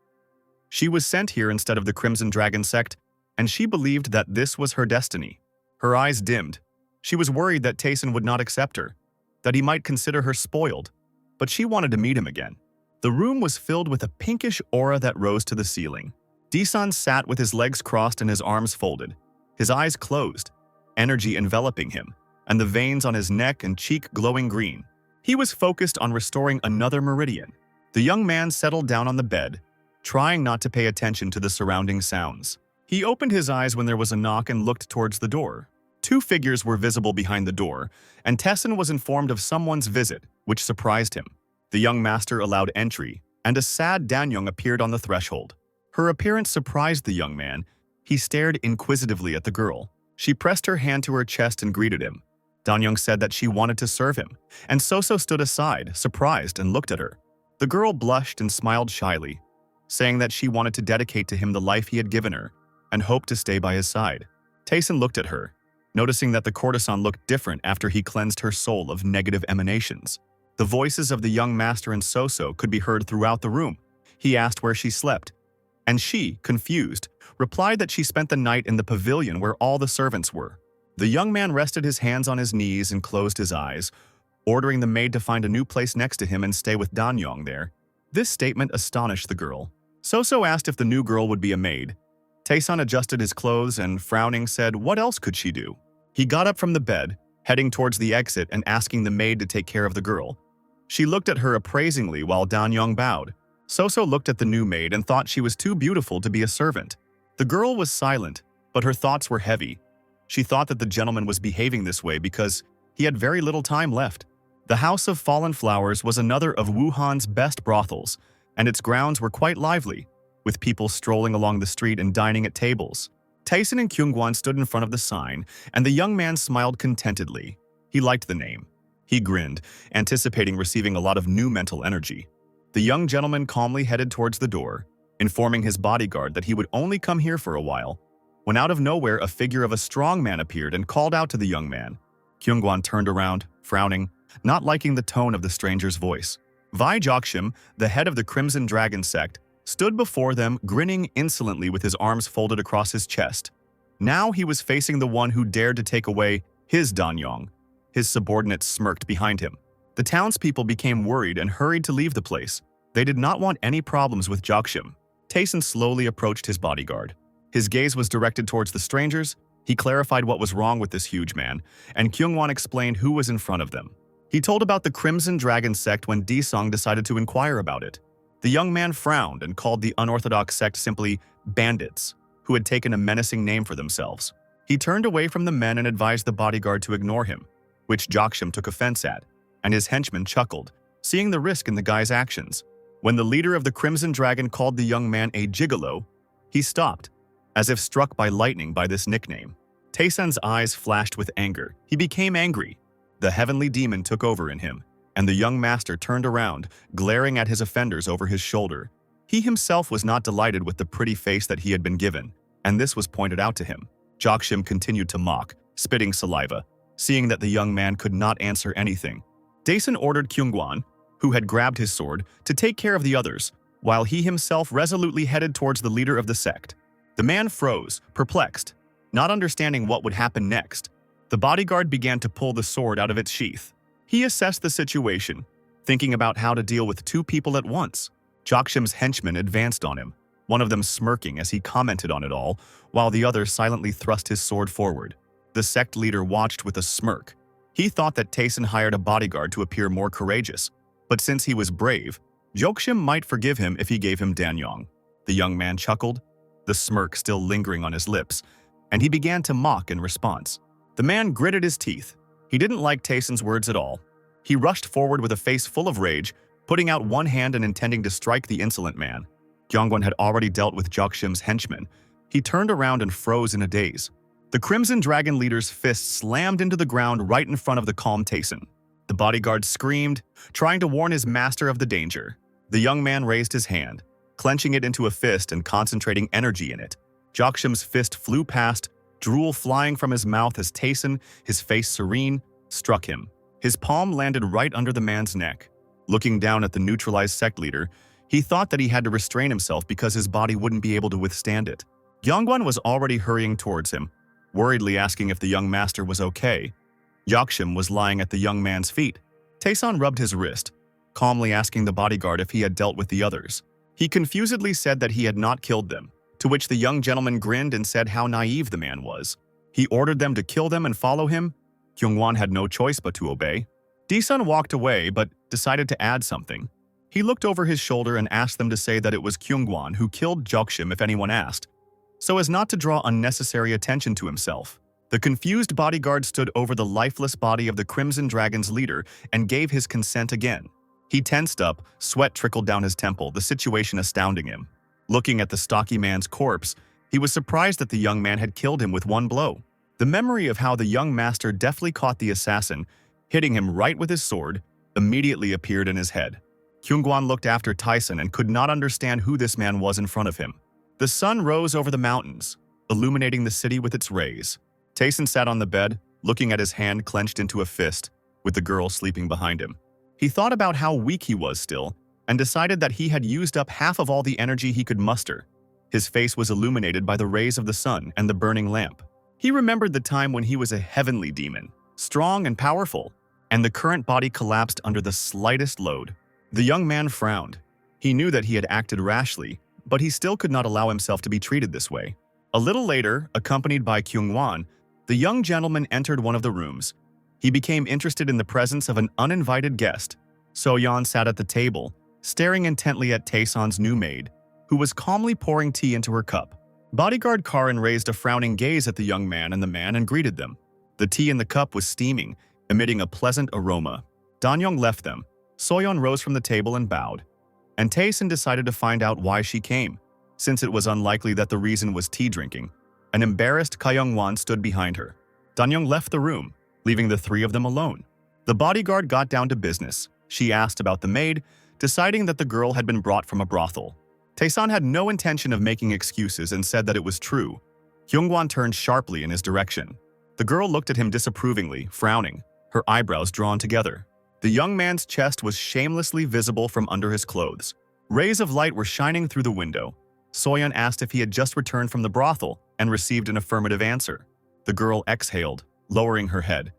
She was sent here instead of the Crimson Dragon sect, and she believed that this was her destiny. Her eyes dimmed. She was worried that Taeson would not accept her, that he might consider her spoiled, but she wanted to meet him again. The room was filled with a pinkish aura that rose to the ceiling. Daesan sat with his legs crossed and his arms folded, his eyes closed, energy enveloping him, and the veins on his neck and cheek glowing green. He was focused on restoring another meridian. The young man settled down on the bed, trying not to pay attention to the surrounding sounds. He opened his eyes when there was a knock and looked towards the door. 2 figures were visible behind the door, and Taeson was informed of someone's visit, which surprised him. The young master allowed entry, and a sad Danyong appeared on the threshold. Her appearance surprised the young man. He stared inquisitively at the girl. She pressed her hand to her chest and greeted him. Danyang said that she wanted to serve him, and Soso stood aside, surprised, and looked at her. The girl blushed and smiled shyly, saying that she wanted to dedicate to him the life he had given her and hoped to stay by his side. Tayson looked at her, noticing that the courtesan looked different after he cleansed her soul of negative emanations. The voices of the young master and Soso could be heard throughout the room. He asked where she slept, and she, confused, replied that she spent the night in the pavilion where all the servants were. The young man rested his hands on his knees and closed his eyes, ordering the maid to find a new place next to him and stay with Danyang there. This statement astonished the girl. Soso asked if the new girl would be a maid. Taesun adjusted his clothes and, frowning, said what else could she do? He got up from the bed, heading towards the exit and asking the maid to take care of the girl. She looked at her appraisingly while Danyang bowed. Soso looked at the new maid and thought she was too beautiful to be a servant. The girl was silent, but her thoughts were heavy. She thought that the gentleman was behaving this way because he had very little time left. The House of Fallen Flowers was another of Wuhan's best brothels, and its grounds were quite lively, with people strolling along the street and dining at tables. Taesun and Kyungwon stood in front of the sign, and the young man smiled contentedly. He liked the name. He grinned, anticipating receiving a lot of new mental energy. The young gentleman calmly headed towards the door, informing his bodyguard that he would only come here for a while, when out of nowhere a figure of a strong man appeared and called out to the young man. Kyungwon turned around, frowning, not liking the tone of the stranger's voice. Vi Jokshim, the head of the Crimson Dragon sect, stood before them, grinning insolently with his arms folded across his chest. Now he was facing the one who dared to take away his Danyang. His subordinates smirked behind him. The townspeople became worried and hurried to leave the place. They did not want any problems with Jokshim. Taesun slowly approached his bodyguard. His gaze was directed towards the strangers. He clarified what was wrong with this huge man, and Kyungwon explained who was in front of them. He told about the Crimson Dragon sect when Disong decided to inquire about it. The young man frowned and called the unorthodox sect simply bandits, who had taken a menacing name for themselves. He turned away from the men and advised the bodyguard to ignore him, which Jokshim took offense at, and his henchman chuckled, seeing the risk in the guy's actions. When the leader of the Crimson Dragon called the young man a gigolo, he stopped, as if struck by lightning by this nickname. Taesun's eyes flashed with anger. He became angry. The heavenly demon took over in him, and the young master turned around, glaring at his offenders over his shoulder. He himself was not delighted with the pretty face that he had been given, and this was pointed out to him. Jokshim continued to mock, spitting saliva, seeing that the young man could not answer anything. Daesun ordered Kyungwon, who had grabbed his sword, to take care of the others, while he himself resolutely headed towards the leader of the sect. The man froze, perplexed, not understanding what would happen next. The bodyguard began to pull the sword out of its sheath. He assessed the situation, thinking about how to deal with two people at once. Jokshim's henchmen advanced on him, one of them smirking as he commented on it all, while the other silently thrust his sword forward. The sect leader watched with a smirk. He thought that Taesun hired a bodyguard to appear more courageous, but since he was brave, Jokshim might forgive him if he gave him Danyang. The young man chuckled, the smirk still lingering on his lips, and he began to mock in response. The man gritted his teeth. He didn't like Taesun's words at all. He rushed forward with a face full of rage, putting out one hand and intending to strike the insolent man. Kyungwon had already dealt with Jokshim's henchmen. He turned around and froze in a daze. The Crimson Dragon leader's fist slammed into the ground right in front of the calm Taesun. The bodyguard screamed, trying to warn his master of the danger. The young man raised his hand, clenching it into a fist and concentrating energy in it. Jokshim's fist flew past, drool flying from his mouth as Taesun, his face serene, struck him. His palm landed right under the man's neck. Looking down at the neutralized sect leader, he thought that he had to restrain himself because his body wouldn't be able to withstand it. Kyungwon was already hurrying towards him, worriedly asking if the young master was okay. Jokshim was lying at the young man's feet. Taesun rubbed his wrist, calmly asking the bodyguard if he had dealt with the others. He confusedly said that he had not killed them, to which the young gentleman grinned and said how naive the man was. He ordered them to kill them and follow him. Kyungwon had no choice but to obey. Daesun walked away but decided to add something. He looked over his shoulder and asked them to say that it was Kyungwon who killed Jokshim if anyone asked, so as not to draw unnecessary attention to himself. The confused bodyguard stood over the lifeless body of the Crimson Dragon's leader and gave his consent again. He tensed up, sweat trickled down his temple, the situation astounding him. Looking at the stocky man's corpse, he was surprised that the young man had killed him with one blow. The memory of how the young master deftly caught the assassin, hitting him right with his sword, immediately appeared in his head. Kyungwon looked after Tyson and could not understand who this man was in front of him. The sun rose over the mountains, illuminating the city with its rays. Tyson sat on the bed, looking at his hand clenched into a fist, with the girl sleeping behind him. He thought about how weak he was still, and decided that he had used up half of all the energy he could muster. His face was illuminated by the rays of the sun and the burning lamp. He remembered the time when he was a heavenly demon, strong and powerful, and the current body collapsed under the slightest load. The young man frowned. He knew that he had acted rashly, but he still could not allow himself to be treated this way. A little later, accompanied by Kyungwon, the young gentleman entered one of the rooms. He became interested in the presence of an uninvited guest. So-yeon sat at the table, staring intently at Taeson's new maid, who was calmly pouring tea into her cup. Bodyguard Karin raised a frowning gaze at the young man and greeted them. The tea in the cup was steaming, emitting a pleasant aroma. Danyong left them. So-yeon rose from the table and bowed. And Taeson decided to find out why she came, since it was unlikely that the reason was tea drinking. An embarrassed Kyungwon stood behind her. Danyong left the room, leaving the three of them alone. The bodyguard got down to business. She asked about the maid, deciding that the girl had been brought from a brothel. Taeson had no intention of making excuses and said that it was true. Kyungwon turned sharply in his direction. The girl looked at him disapprovingly, frowning, her eyebrows drawn together. The young man's chest was shamelessly visible from under his clothes. Rays of light were shining through the window. So-yeon asked if he had just returned from the brothel and received an affirmative answer. The girl exhaled, lowering her head.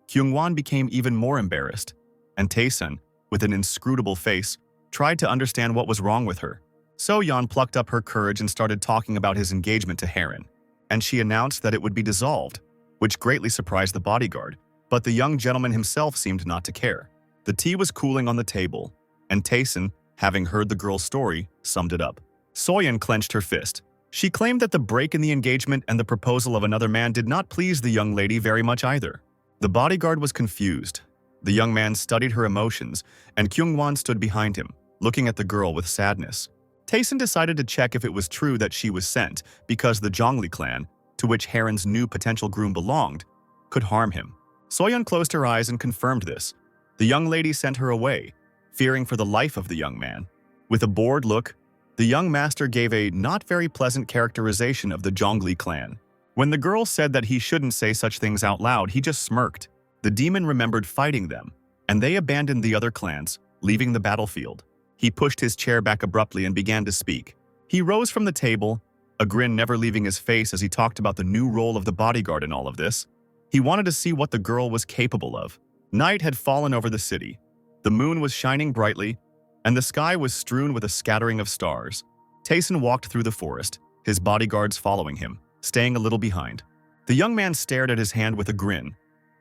Kyungwon became even more embarrassed, and Taeson, with an inscrutable face, tried to understand what was wrong with her. So-yeon plucked up her courage and started talking about his engagement to Harin, and she announced that it would be dissolved, which greatly surprised the bodyguard, but the young gentleman himself seemed not to care. The tea was cooling on the table, and Taeson, having heard the girl's story, summed it up. So-yeon clenched her fist. She claimed that the break in the engagement and the proposal of another man did not please the young lady very much either. The bodyguard was confused. The young man studied her emotions, and Kyungwon stood behind him, looking at the girl with sadness. Taeson decided to check if it was true that she was sent because the Zhongli clan, to which Harin's new potential groom belonged, could harm him. So-yeon closed her eyes and confirmed this. The young lady sent her away, fearing for the life of the young man. With a bored look, the young master gave a not very pleasant characterization of the Zhongli clan. When the girl said that he shouldn't say such things out loud, he just smirked. The demon remembered fighting them, and they abandoned the other clans, leaving the battlefield. He pushed his chair back abruptly and began to speak. He rose from the table, a grin never leaving his face as he talked about the new role of the bodyguard in all of this. He wanted to see what the girl was capable of. Night had fallen over the city. The moon was shining brightly, and the sky was strewn with a scattering of stars. Taeson walked through the forest, his bodyguards following him, staying a little behind. The young man stared at his hand with a grin,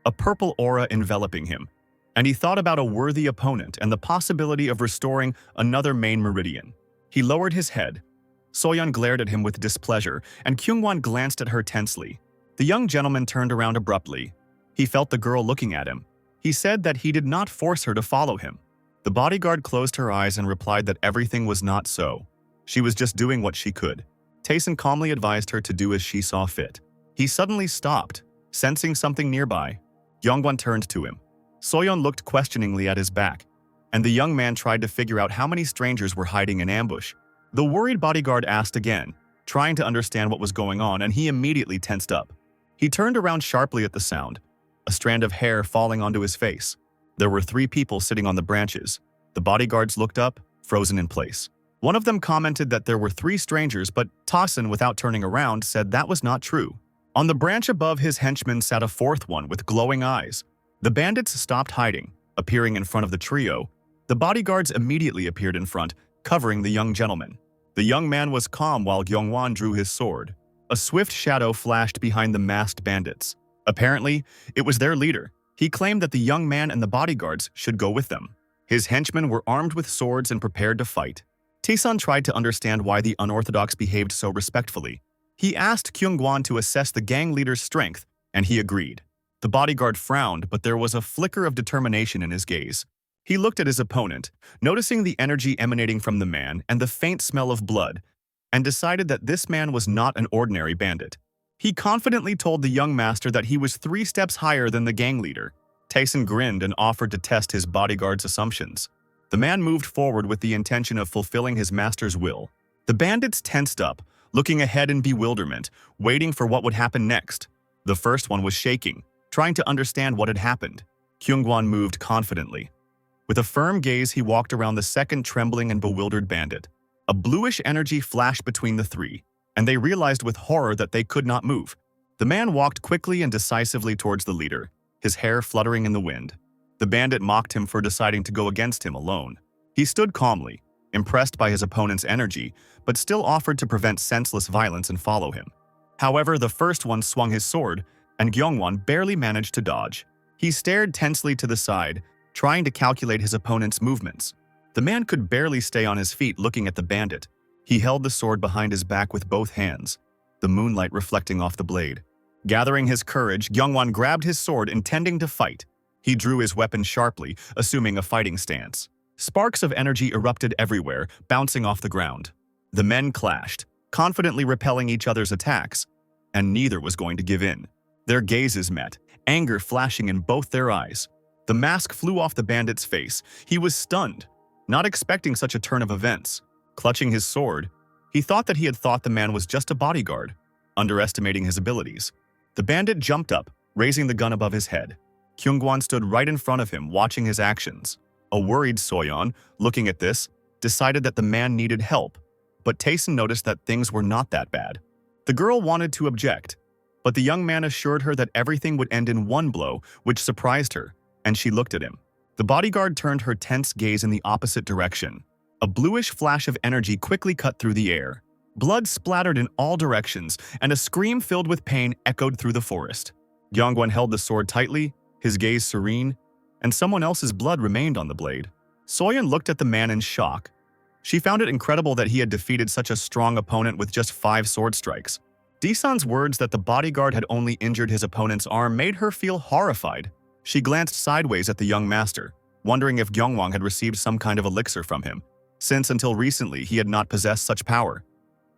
a purple aura enveloping him, and he thought about a worthy opponent and the possibility of restoring another main meridian. He lowered his head. So-yeon glared at him with displeasure, and Kyungwon glanced at her tensely. The young gentleman turned around abruptly. He felt the girl looking at him. He said that he did not force her to follow him. The bodyguard closed her eyes and replied that everything was not so. She was just doing what she could. Taeson calmly advised her to do as she saw fit. He suddenly stopped, sensing something nearby. Kyungwon turned to him. So-yeon looked questioningly at his back, and the young man tried to figure out how many strangers were hiding in ambush. The worried bodyguard asked again, trying to understand what was going on, and he immediately tensed up. He turned around sharply at the sound, a strand of hair falling onto his face. There were 3 people sitting on the branches. The bodyguards looked up, frozen in place. One of them commented that there were 3 strangers, but Taeson, without turning around, said that was not true. On the branch above his henchmen sat a 4th one with glowing eyes. The bandits stopped hiding, appearing in front of the trio. The bodyguards immediately appeared in front, covering the young gentleman. The young man was calm while Kyungwon drew his sword. A swift shadow flashed behind the masked bandits. Apparently, it was their leader. He claimed that the young man and the bodyguards should go with them. His henchmen were armed with swords and prepared to fight. Taeson tried to understand why the unorthodox behaved so respectfully. He asked Kyungwon to assess the gang leader's strength, and he agreed. The bodyguard frowned, but there was a flicker of determination in his gaze. He looked at his opponent, noticing the energy emanating from the man and the faint smell of blood. and decided that this man was not an ordinary bandit. He confidently told the young master that he was 3 steps higher than the gang leader. Tayson grinned and offered to test his bodyguard's assumptions. The man moved forward with the intention of fulfilling his master's will. The bandits tensed up, looking ahead in bewilderment, waiting for what would happen next. The first one was shaking, trying to understand what had happened. Kyungwon moved confidently. With a firm gaze, he walked around the second trembling and bewildered bandit. A bluish energy flashed between the 3, and they realized with horror that they could not move. The man walked quickly and decisively towards the leader, his hair fluttering in the wind. The bandit mocked him for deciding to go against him alone. He stood calmly, impressed by his opponent's energy, but still offered to prevent senseless violence and follow him. However, the first one swung his sword, and Gyeongwon barely managed to dodge. He stared tensely to the side, trying to calculate his opponent's movements. The man could barely stay on his feet looking at the bandit. He held the sword behind his back with both hands, the moonlight reflecting off the blade. Gathering his courage, Gyeongwon grabbed his sword, intending to fight. He drew his weapon sharply, assuming a fighting stance. Sparks of energy erupted everywhere, bouncing off the ground. The men clashed, confidently repelling each other's attacks, and neither was going to give in. Their gazes met, anger flashing in both their eyes. The mask flew off the bandit's face. He was stunned, not expecting such a turn of events. Clutching his sword, he thought that he had thought the man was just a bodyguard, underestimating his abilities. The bandit jumped up, raising the gun above his head. Kyungwon stood right in front of him, watching his actions. A worried Soyeon, looking at this, decided that the man needed help, but Tayson noticed that things were not that bad. The girl wanted to object, but the young man assured her that everything would end in one blow, which surprised her, and she looked at him. The bodyguard turned her tense gaze in the opposite direction. A bluish flash of energy quickly cut through the air. Blood splattered in all directions, and a scream filled with pain echoed through the forest. Gyeongwon held the sword tightly, his gaze serene, and someone else's blood remained on the blade. Soyeon looked at the man in shock. She found it incredible that he had defeated such a strong opponent with just 5 sword strikes. Deesan's words that the bodyguard had only injured his opponent's arm made her feel horrified. She glanced sideways at the young master, wondering if Gyeongwon had received some kind of elixir from him, since until recently he had not possessed such power.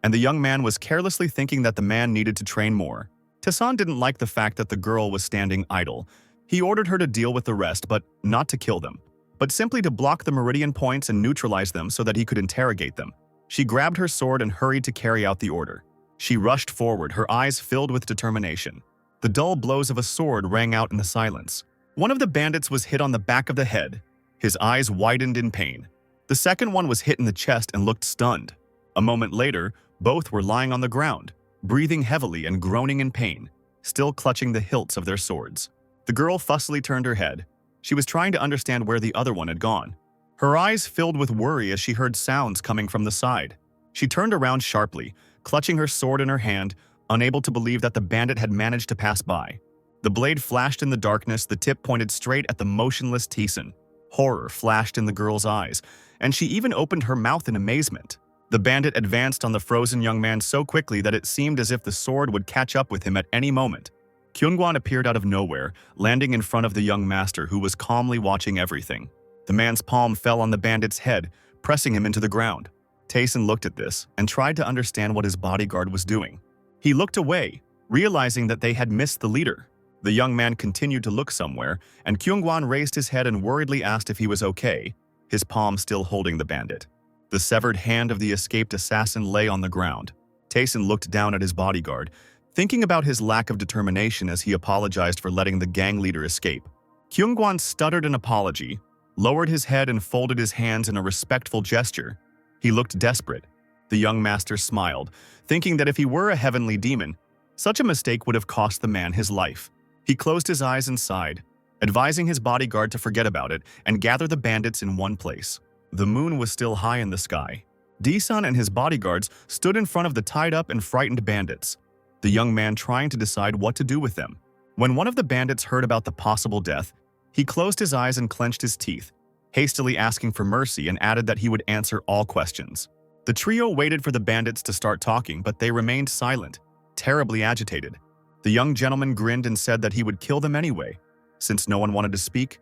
And the young man was carelessly thinking that the man needed to train more. Taesan didn't like the fact that the girl was standing idle. He ordered her to deal with the rest, but not to kill them, but simply to block the meridian points and neutralize them so that he could interrogate them. She grabbed her sword and hurried to carry out the order. She rushed forward, her eyes filled with determination. The dull blows of a sword rang out in the silence. One of the bandits was hit on the back of the head. His eyes widened in pain. The second one was hit in the chest and looked stunned. A moment later, both were lying on the ground, breathing heavily and groaning in pain, still clutching the hilts of their swords. The girl fussily turned her head. She was trying to understand where the other one had gone. Her eyes filled with worry as she heard sounds coming from the side. She turned around sharply, clutching her sword in her hand, unable to believe that the bandit had managed to pass by. The blade flashed in the darkness, the tip pointed straight at the motionless Taeson. Horror flashed in the girl's eyes, and she even opened her mouth in amazement. The bandit advanced on the frozen young man so quickly that it seemed as if the sword would catch up with him at any moment. Kyungwon appeared out of nowhere, landing in front of the young master who was calmly watching everything. The man's palm fell on the bandit's head, pressing him into the ground. Taeson looked at this and tried to understand what his bodyguard was doing. He looked away, realizing that they had missed the leader. The young man continued to look somewhere, and Kyungwon raised his head and worriedly asked if he was okay, his palm still holding the bandit. The severed hand of the escaped assassin lay on the ground. Taeson looked down at his bodyguard, thinking about his lack of determination as he apologized for letting the gang leader escape. Kyungwon stuttered an apology, lowered his head and folded his hands in a respectful gesture. He looked desperate. The young master smiled, thinking that if he were a heavenly demon, such a mistake would have cost the man his life. He closed his eyes and sighed, advising his bodyguard to forget about it and gather the bandits in one place. The moon was still high in the sky. Daesun and his bodyguards stood in front of the tied-up and frightened bandits, the young man trying to decide what to do with them. When one of the bandits heard about the possible death, he closed his eyes and clenched his teeth, hastily asking for mercy and added that he would answer all questions. The trio waited for the bandits to start talking, but they remained silent, terribly agitated. The young gentleman grinned and said that he would kill them anyway. Since no one wanted to speak,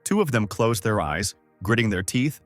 2 of them closed their eyes, gritting their teeth,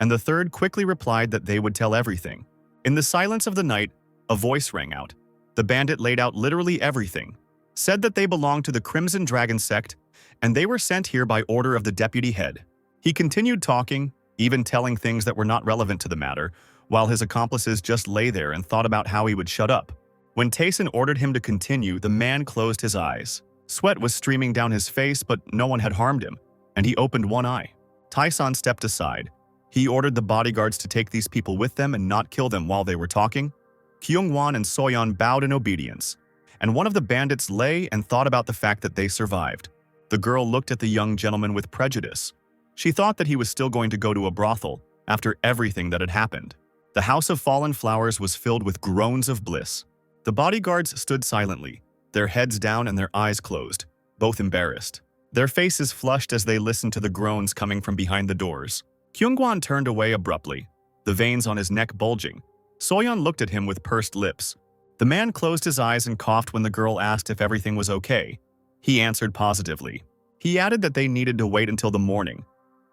and the third quickly replied that they would tell everything. In the silence of the night, a voice rang out. The bandit laid out literally everything, said that they belonged to the Crimson Dragon sect, and they were sent here by order of the deputy head. He continued talking, even telling things that were not relevant to the matter, while his accomplices just lay there and thought about how he would shut up. When Tayson ordered him to continue, the man closed his eyes. Sweat was streaming down his face, but no one had harmed him, and he opened one eye. Tayson stepped aside. He ordered the bodyguards to take these people with them and not kill them while they were talking. Kyungwon and Soyeon bowed in obedience, and one of the bandits lay and thought about the fact that they survived. The girl looked at the young gentleman with prejudice. She thought that he was still going to go to a brothel after everything that had happened. The House of Fallen Flowers was filled with groans of bliss. The bodyguards stood silently, their heads down and their eyes closed, both embarrassed. Their faces flushed as they listened to the groans coming from behind the doors. Kyungwon turned away abruptly, the veins on his neck bulging. Soyeon looked at him with pursed lips. The man closed his eyes and coughed when the girl asked if everything was okay. He answered positively. He added that they needed to wait until the morning,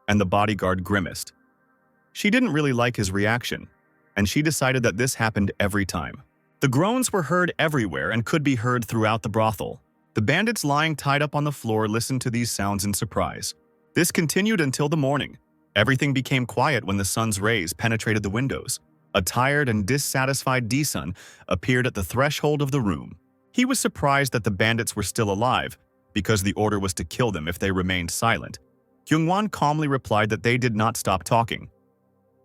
and the bodyguard grimaced. She didn't really like his reaction, and she decided that this happened every time. The groans were heard everywhere and could be heard throughout the brothel. The bandits lying tied up on the floor listened to these sounds in surprise. This continued until the morning. Everything became quiet when the sun's rays penetrated the windows. A tired and dissatisfied D-Sun appeared at the threshold of the room. He was surprised that the bandits were still alive, because the order was to kill them if they remained silent. Kyungwon calmly replied that they did not stop talking.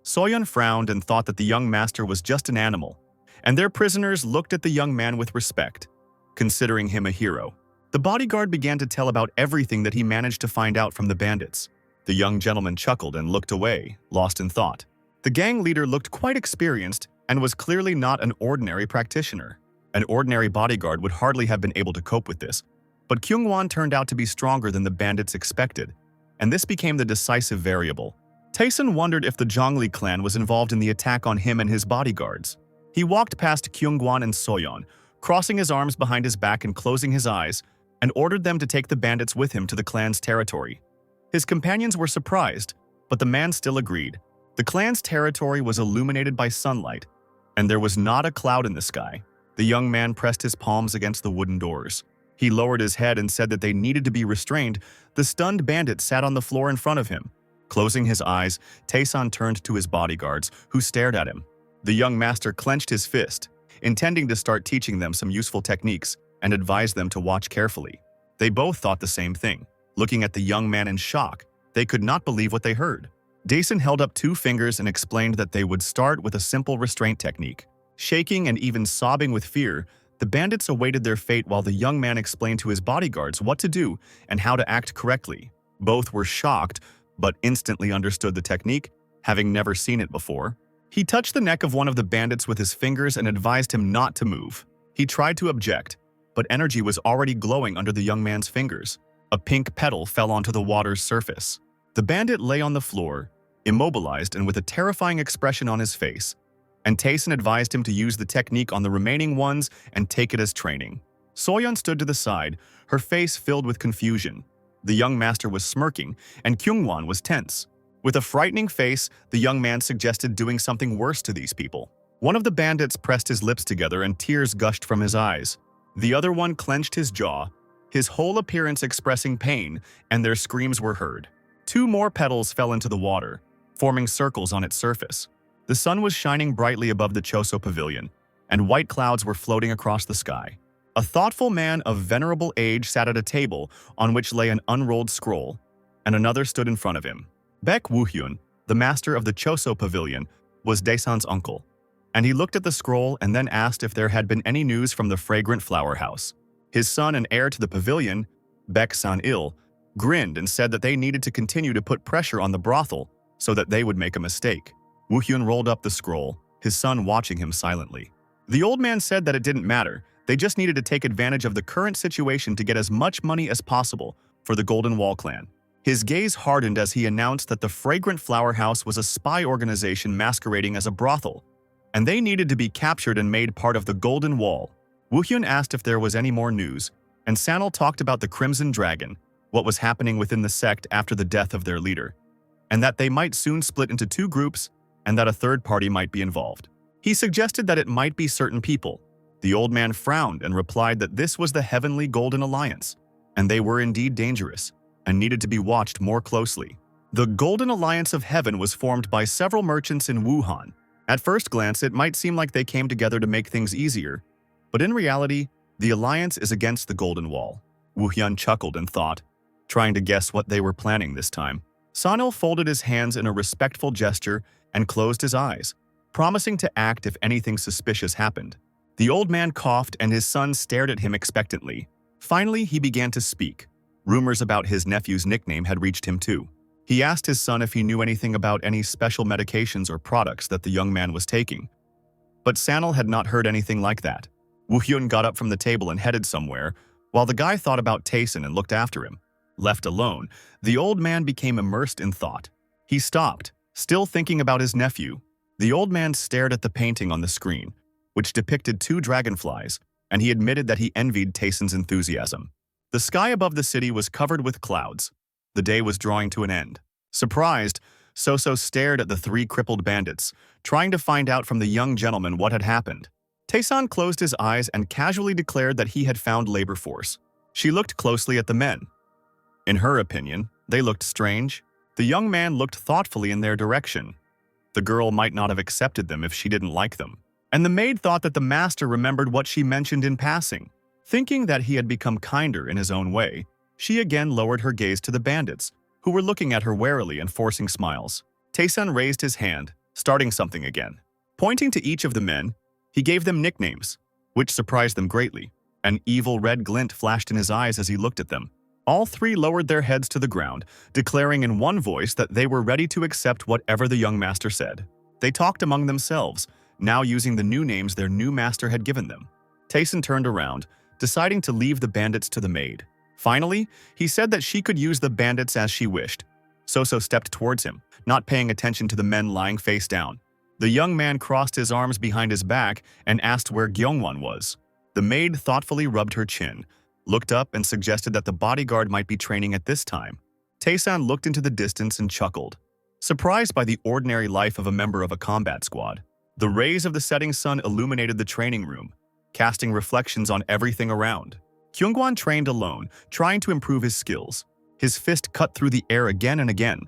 Soyeon frowned and thought that the young master was just an animal, and their prisoners looked at the young man with respect, considering him a hero. The bodyguard began to tell about everything that he managed to find out from the bandits. The young gentleman chuckled and looked away, lost in thought. The gang leader looked quite experienced and was clearly not an ordinary practitioner. An ordinary bodyguard would hardly have been able to cope with this, but Kyungwon turned out to be stronger than the bandits expected, and this became the decisive variable. Tayson wondered if the Zhongli clan was involved in the attack on him and his bodyguards. He walked past Kyungwon and Soyeon, crossing his arms behind his back and closing his eyes, and ordered them to take the bandits with him to the clan's territory. His companions were surprised, but the man still agreed. The clan's territory was illuminated by sunlight, and there was not a cloud in the sky. The young man pressed his palms against the wooden doors. He lowered his head and said that they needed to be restrained. The stunned bandit sat on the floor in front of him. Closing his eyes, Tayson turned to his bodyguards, who stared at him. The young master clenched his fist, intending to start teaching them some useful techniques, and advised them to watch carefully. They both thought the same thing. Looking at the young man in shock, they could not believe what they heard. Dason held up 2 fingers and explained that they would start with a simple restraint technique. Shaking and even sobbing with fear, the bandits awaited their fate while the young man explained to his bodyguards what to do and how to act correctly. Both were shocked, but instantly understood the technique, having never seen it before. He touched the neck of one of the bandits with his fingers and advised him not to move. He tried to object, but energy was already glowing under the young man's fingers. A pink petal fell onto the water's surface. The bandit lay on the floor, immobilized and with a terrifying expression on his face, and Tayson advised him to use the technique on the remaining ones and take it as training. Soyeon stood to the side, her face filled with confusion. The young master was smirking, and Kyungwon was tense. With a frightening face, the young man suggested doing something worse to these people. One of the bandits pressed his lips together and tears gushed from his eyes. The other one clenched his jaw, his whole appearance expressing pain, and their screams were heard. 2 more petals fell into the water, forming circles on its surface. The sun was shining brightly above the Choso Pavilion, and white clouds were floating across the sky. A thoughtful man of venerable age sat at a table on which lay an unrolled scroll, and another stood in front of him. Baek Woo-hyun, the master of the Choso Pavilion, was Daeson's uncle, and he looked at the scroll and then asked if there had been any news from the fragrant flower house. His son and heir to the pavilion, Baek San-il, grinned and said that they needed to continue to put pressure on the brothel so that they would make a mistake. Woo-hyun rolled up the scroll, his son watching him silently. The old man said that it didn't matter, they just needed to take advantage of the current situation to get as much money as possible for the Golden Wall clan. His gaze hardened as he announced that the Fragrant Flower House was a spy organization masquerading as a brothel, and they needed to be captured and made part of the Golden Wall. Woo-hyun asked if there was any more news, and Sanil talked about the Crimson Dragon, what was happening within the sect after the death of their leader, and that they might soon split into 2 groups and that a third party might be involved. He suggested that it might be certain people. The old man frowned and replied that this was the Heavenly Golden Alliance, and they were indeed dangerous and needed to be watched more closely. The Golden Alliance of Heaven was formed by several merchants in Wuhan. At first glance, it might seem like they came together to make things easier, but in reality, the alliance is against the Golden Wall. Wu Hyun chuckled and thought, trying to guess what they were planning this time. Sanil folded his hands in a respectful gesture and closed his eyes, promising to act if anything suspicious happened. The old man coughed and his son stared at him expectantly. Finally, he began to speak. Rumors about his nephew's nickname had reached him too. He asked his son if he knew anything about any special medications or products that the young man was taking. But Sanil had not heard anything like that. Wu Hyun got up from the table and headed somewhere, while the guy thought about Taesun and looked after him. Left alone, the old man became immersed in thought. He stopped, still thinking about his nephew. The old man stared at the painting on the screen, which depicted two dragonflies, and he admitted that he envied Taesun's enthusiasm. The sky above the city was covered with clouds. The day was drawing to an end. Surprised, Soso stared at the three crippled bandits, trying to find out from the young gentleman what had happened. Taesun closed his eyes and casually declared that he had found labor force. She looked closely at the men. In her opinion, they looked strange. The young man looked thoughtfully in their direction. The girl might not have accepted them if she didn't like them. And the maid thought that the master remembered what she mentioned in passing. Thinking that he had become kinder in his own way, she again lowered her gaze to the bandits, who were looking at her warily and forcing smiles. Taesun raised his hand, starting something again. Pointing to each of the men, he gave them nicknames, which surprised them greatly. An evil red glint flashed in his eyes as he looked at them. All three lowered their heads to the ground, declaring in one voice that they were ready to accept whatever the young master said. They talked among themselves, now using the new names their new master had given them. Taesun turned around, deciding to leave the bandits to the maid. Finally, he said that she could use the bandits as she wished. Soso stepped towards him, not paying attention to the men lying face down. The young man crossed his arms behind his back and asked where Gyeongwon was. The maid thoughtfully rubbed her chin, looked up and suggested that the bodyguard might be training at this time. Taesun looked into the distance and chuckled, surprised by the ordinary life of a member of a combat squad. The rays of the setting sun illuminated the training room, casting reflections on everything around. Kyungwon trained alone, trying to improve his skills. His fist cut through the air again and again.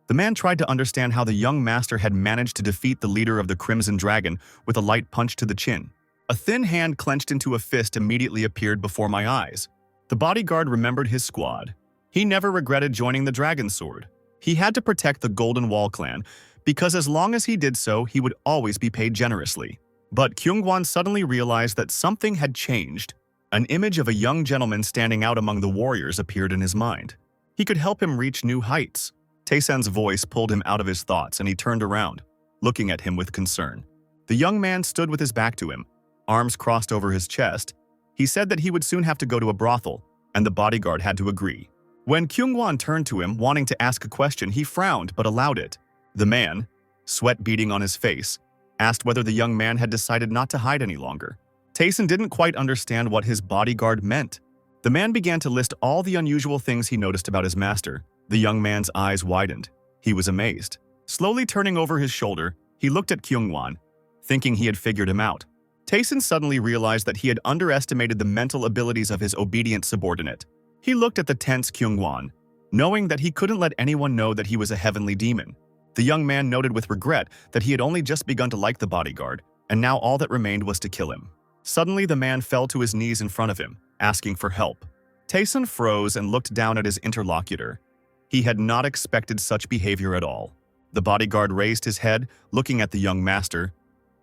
The man tried to understand how the young master had managed to defeat the leader of the Crimson Dragon with a light punch to the chin. A thin hand clenched into a fist immediately appeared before my eyes. The bodyguard remembered his squad. He never regretted joining the Dragon Sword. He had to protect the Golden Wall clan, because as long as he did so, he would always be paid generously. But Kyungwon suddenly realized that something had changed. An image of a young gentleman standing out among the warriors appeared in his mind. He could help him reach new heights. Taesun's voice pulled him out of his thoughts and he turned around, looking at him with concern. The young man stood with his back to him, arms crossed over his chest. He said that he would soon have to go to a brothel, and the bodyguard had to agree. When Kyungwon turned to him, wanting to ask a question, he frowned but allowed it. The man, sweat beading on his face, asked whether the young man had decided not to hide any longer. Taesun didn't quite understand what his bodyguard meant. The man began to list all the unusual things he noticed about his master. The young man's eyes widened. He was amazed. Slowly turning over his shoulder, he looked at Kyungwon, thinking he had figured him out. Taesun suddenly realized that he had underestimated the mental abilities of his obedient subordinate. He looked at the tense Kyungwon, knowing that he couldn't let anyone know that he was a heavenly demon. The young man noted with regret that he had only just begun to like the bodyguard, and now all that remained was to kill him. Suddenly, the man fell to his knees in front of him, asking for help. Taesun froze and looked down at his interlocutor. He had not expected such behavior at all. The bodyguard raised his head, looking at the young master.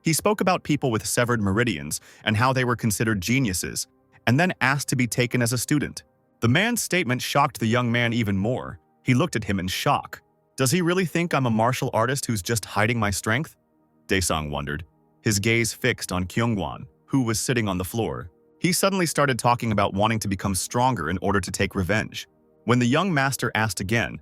He spoke about people with severed meridians and how they were considered geniuses, and then asked to be taken as a student. The man's statement shocked the young man even more. He looked at him in shock. Does he really think I'm a martial artist who's just hiding my strength? Daesung wondered, his gaze fixed on Kyungwon, who was sitting on the floor. He suddenly started talking about wanting to become stronger in order to take revenge. When the young master asked again,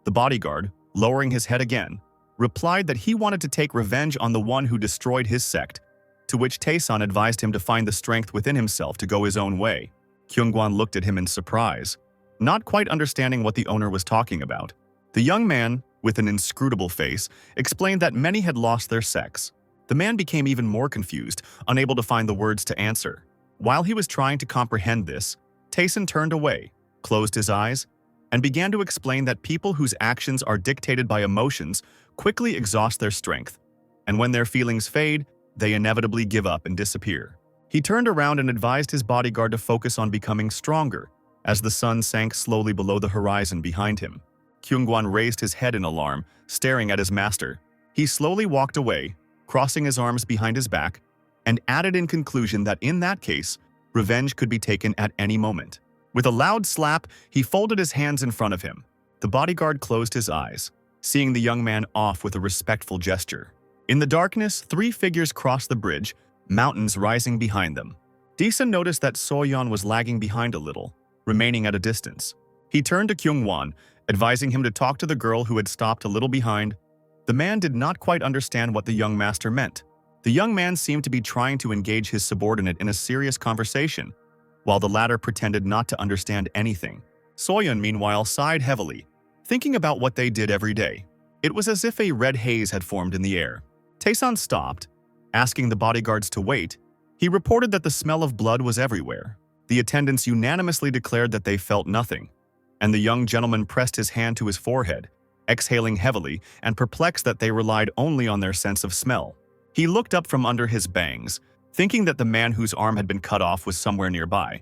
the bodyguard, lowering his head again, replied that he wanted to take revenge on the one who destroyed his sect, to which Taesun advised him to find the strength within himself to go his own way. Kyungwon looked at him in surprise, not quite understanding what the owner was talking about. The young man, with an inscrutable face, explained that many had lost their sects. The man became even more confused, unable to find the words to answer. While he was trying to comprehend this, Tayson turned away, closed his eyes, and began to explain that people whose actions are dictated by emotions quickly exhaust their strength, and when their feelings fade, they inevitably give up and disappear. He turned around and advised his bodyguard to focus on becoming stronger as the sun sank slowly below the horizon behind him. Kyungwon raised his head in alarm, staring at his master. He slowly walked away, crossing his arms behind his back, and added in conclusion that in that case, revenge could be taken at any moment. With a loud slap, he folded his hands in front of him. The bodyguard closed his eyes, seeing the young man off with a respectful gesture. In the darkness, 3 figures crossed the bridge, mountains rising behind them. Deesun noticed that Soyeon was lagging behind a little, remaining at a distance. He turned to Kyungwon, advising him to talk to the girl who had stopped a little behind. The man did not quite understand what the young master meant. The young man seemed to be trying to engage his subordinate in a serious conversation, while the latter pretended not to understand anything. Soyeon, meanwhile, sighed heavily, thinking about what they did every day. It was as if a red haze had formed in the air. Taesan stopped, asking the bodyguards to wait. He reported that the smell of blood was everywhere. The attendants unanimously declared that they felt nothing, and the young gentleman pressed his hand to his forehead, exhaling heavily and perplexed that they relied only on their sense of smell. He looked up from under his bangs, thinking that the man whose arm had been cut off was somewhere nearby.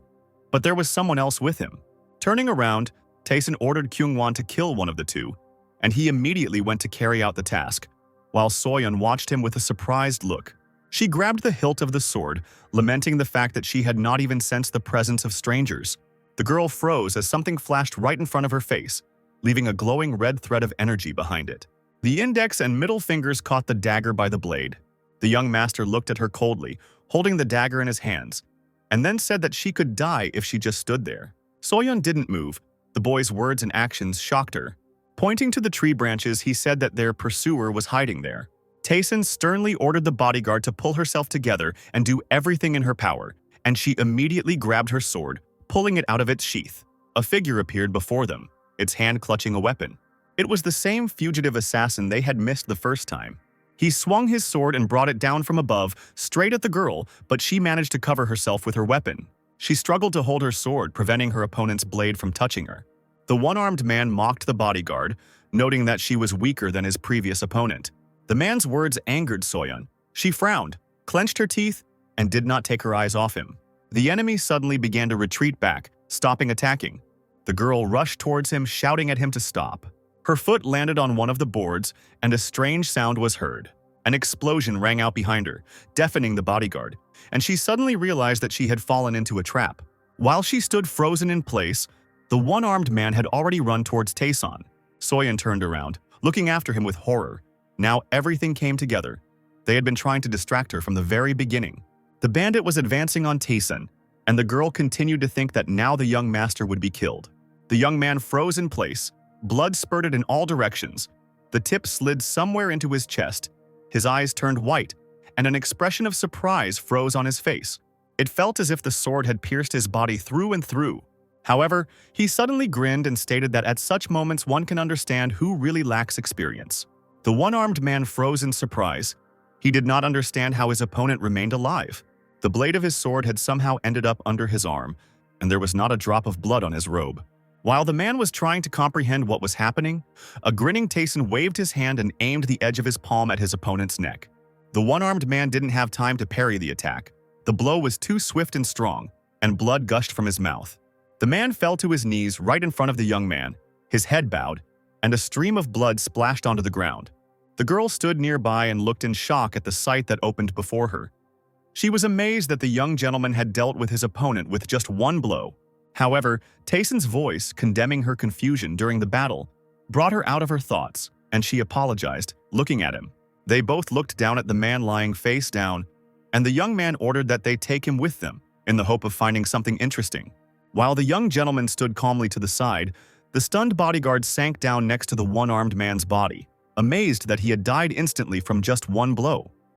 But there was someone else with him. Turning around, Taesan ordered Kyungwon to kill one of the two, and he immediately went to carry out the task, while Soyeon watched him with a surprised look. She grabbed the hilt of the sword, lamenting the fact that she had not even sensed the presence of strangers. The girl froze as something flashed right in front of her face, leaving a glowing red thread of energy behind it. The index and middle fingers caught the dagger by the blade. The young master looked at her coldly, holding the dagger in his hands, and then said that she could die if she just stood there. Soyeon didn't move. The boy's words and actions shocked her. Pointing to the tree branches, he said that their pursuer was hiding there. Taesan sternly ordered the bodyguard to pull herself together and do everything in her power, and she immediately grabbed her sword, pulling it out of its sheath. A figure appeared before them, its hand clutching a weapon. It was the same fugitive assassin they had missed the first time. He swung his sword and brought it down from above, straight at the girl, but she managed to cover herself with her weapon. She struggled to hold her sword, preventing her opponent's blade from touching her. The one-armed man mocked the bodyguard, noting that she was weaker than his previous opponent. The man's words angered Soyeon. She frowned, clenched her teeth, and did not take her eyes off him. The enemy suddenly began to retreat back, stopping attacking. The girl rushed towards him, shouting at him to stop. Her foot landed on one of the boards, and a strange sound was heard. An explosion rang out behind her, deafening the bodyguard, and she suddenly realized that she had fallen into a trap. While she stood frozen in place, the one-armed man had already run towards Taesan. Soyeon turned around, looking after him with horror. Now everything came together. They had been trying to distract her from the very beginning. The bandit was advancing on Taesan, and the girl continued to think that now the young master would be killed. The young man froze in place. Blood spurted in all directions. The tip slid somewhere into his chest. His eyes turned white, and an expression of surprise froze on his face. It felt as if the sword had pierced his body through and through. However, he suddenly grinned and stated that at such moments one can understand who really lacks experience. The one-armed man froze in surprise. He did not understand how his opponent remained alive. The blade of his sword had somehow ended up under his arm, and there was not a drop of blood on his robe. While the man was trying to comprehend what was happening, a grinning Taesan waved his hand and aimed the edge of his palm at his opponent's neck. The one-armed man didn't have time to parry the attack. The blow was too swift and strong, and blood gushed from his mouth. The man fell to his knees right in front of the young man, his head bowed, and a stream of blood splashed onto the ground. The girl stood nearby and looked in shock at the sight that opened before her. She was amazed that the young gentleman had dealt with his opponent with just one blow. However, Taesan's voice, condemning her confusion during the battle, brought her out of her thoughts, and she apologized, looking at him. They both looked down at the man lying face down, and the young man ordered that they take him with them, in the hope of finding something interesting. While the young gentleman stood calmly to the side, the stunned bodyguard sank down next to the one-armed man's body, amazed that he had died instantly from just one blow.